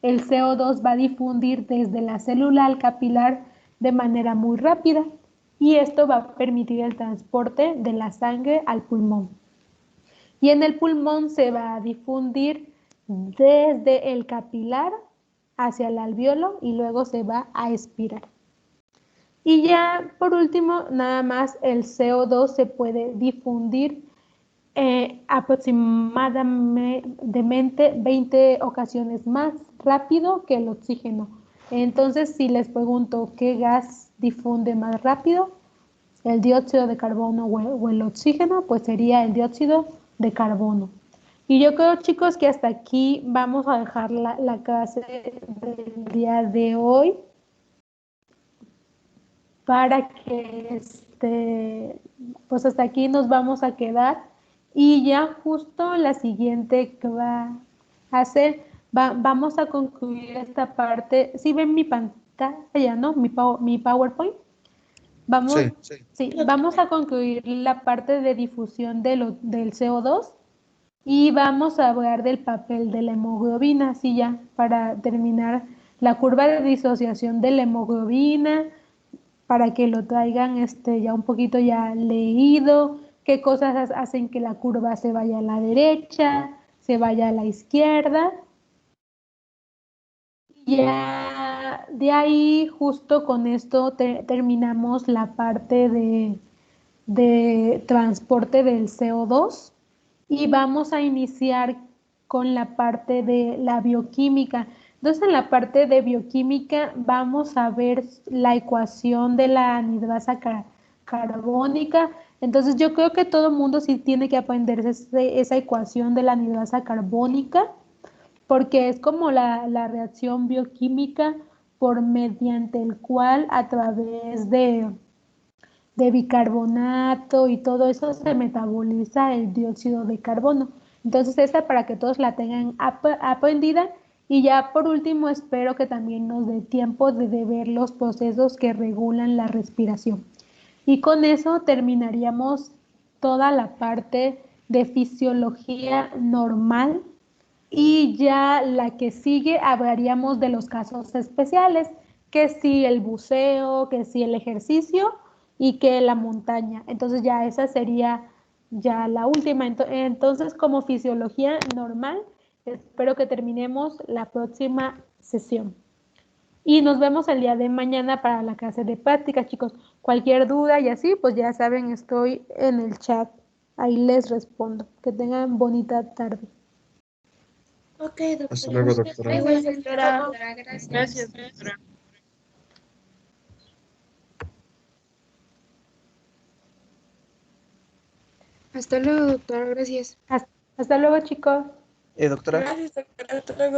Speaker 1: el CO2 va a difundir desde la célula al capilar de manera muy rápida, y esto va a permitir el transporte de la sangre al pulmón. Y en el pulmón se va a difundir desde el capilar hacia el alvéolo y luego se va a expirar. Y ya por último, nada más el CO2 se puede difundir aproximadamente 20 ocasiones más rápido que el oxígeno. Entonces, si les pregunto qué gas difunde más rápido, el dióxido de carbono o el oxígeno, pues sería el dióxido de carbono. Y yo creo, chicos, que hasta aquí vamos a dejar la clase del día de hoy, para que pues hasta aquí nos vamos a quedar, y ya justo la siguiente que va a hacer, vamos a concluir esta parte. ¿Sí ven mi pantalla, no? Mi PowerPoint. Sí, vamos a concluir la parte de difusión del CO2 y vamos a hablar del papel de la hemoglobina, así ya, para terminar la curva de disociación de la hemoglobina, para que lo traigan ya un poquito ya leído, qué cosas hacen que la curva se vaya a la derecha, se vaya a la izquierda. Ya de ahí, justo con esto terminamos la parte de transporte del CO2 y vamos a iniciar con la parte de la bioquímica. Entonces, en la parte de bioquímica vamos a ver la ecuación de la anhidrasa carbónica. Entonces, yo creo que todo el mundo sí tiene que aprenderse esa ecuación de la anhidrasa carbónica, porque es como la reacción bioquímica mediante el cual a través de bicarbonato y todo eso se metaboliza el dióxido de carbono. Entonces, esta para que todos la tengan aprendida. Y ya por último, espero que también nos dé tiempo de ver los procesos que regulan la respiración. Y con eso terminaríamos toda la parte de fisiología normal y ya la que sigue hablaríamos de los casos especiales, que sí el buceo, que sí el ejercicio y que la montaña. Entonces ya esa sería ya la última. Entonces, como fisiología normal, espero que terminemos la próxima sesión. Y nos vemos el día de mañana para la clase de práctica, chicos. Cualquier duda y así, pues ya saben, estoy en el chat. Ahí les respondo. Que tengan bonita tarde.
Speaker 4: Ok,
Speaker 3: Hasta
Speaker 4: doctora.
Speaker 3: luego, doctora.
Speaker 4: Igual, doctora.
Speaker 6: Gracias, doctora.
Speaker 4: Hasta luego, doctora. Gracias.
Speaker 1: Hasta luego, chicos.
Speaker 7: Doctora.
Speaker 4: Gracias, doctora. Hasta luego.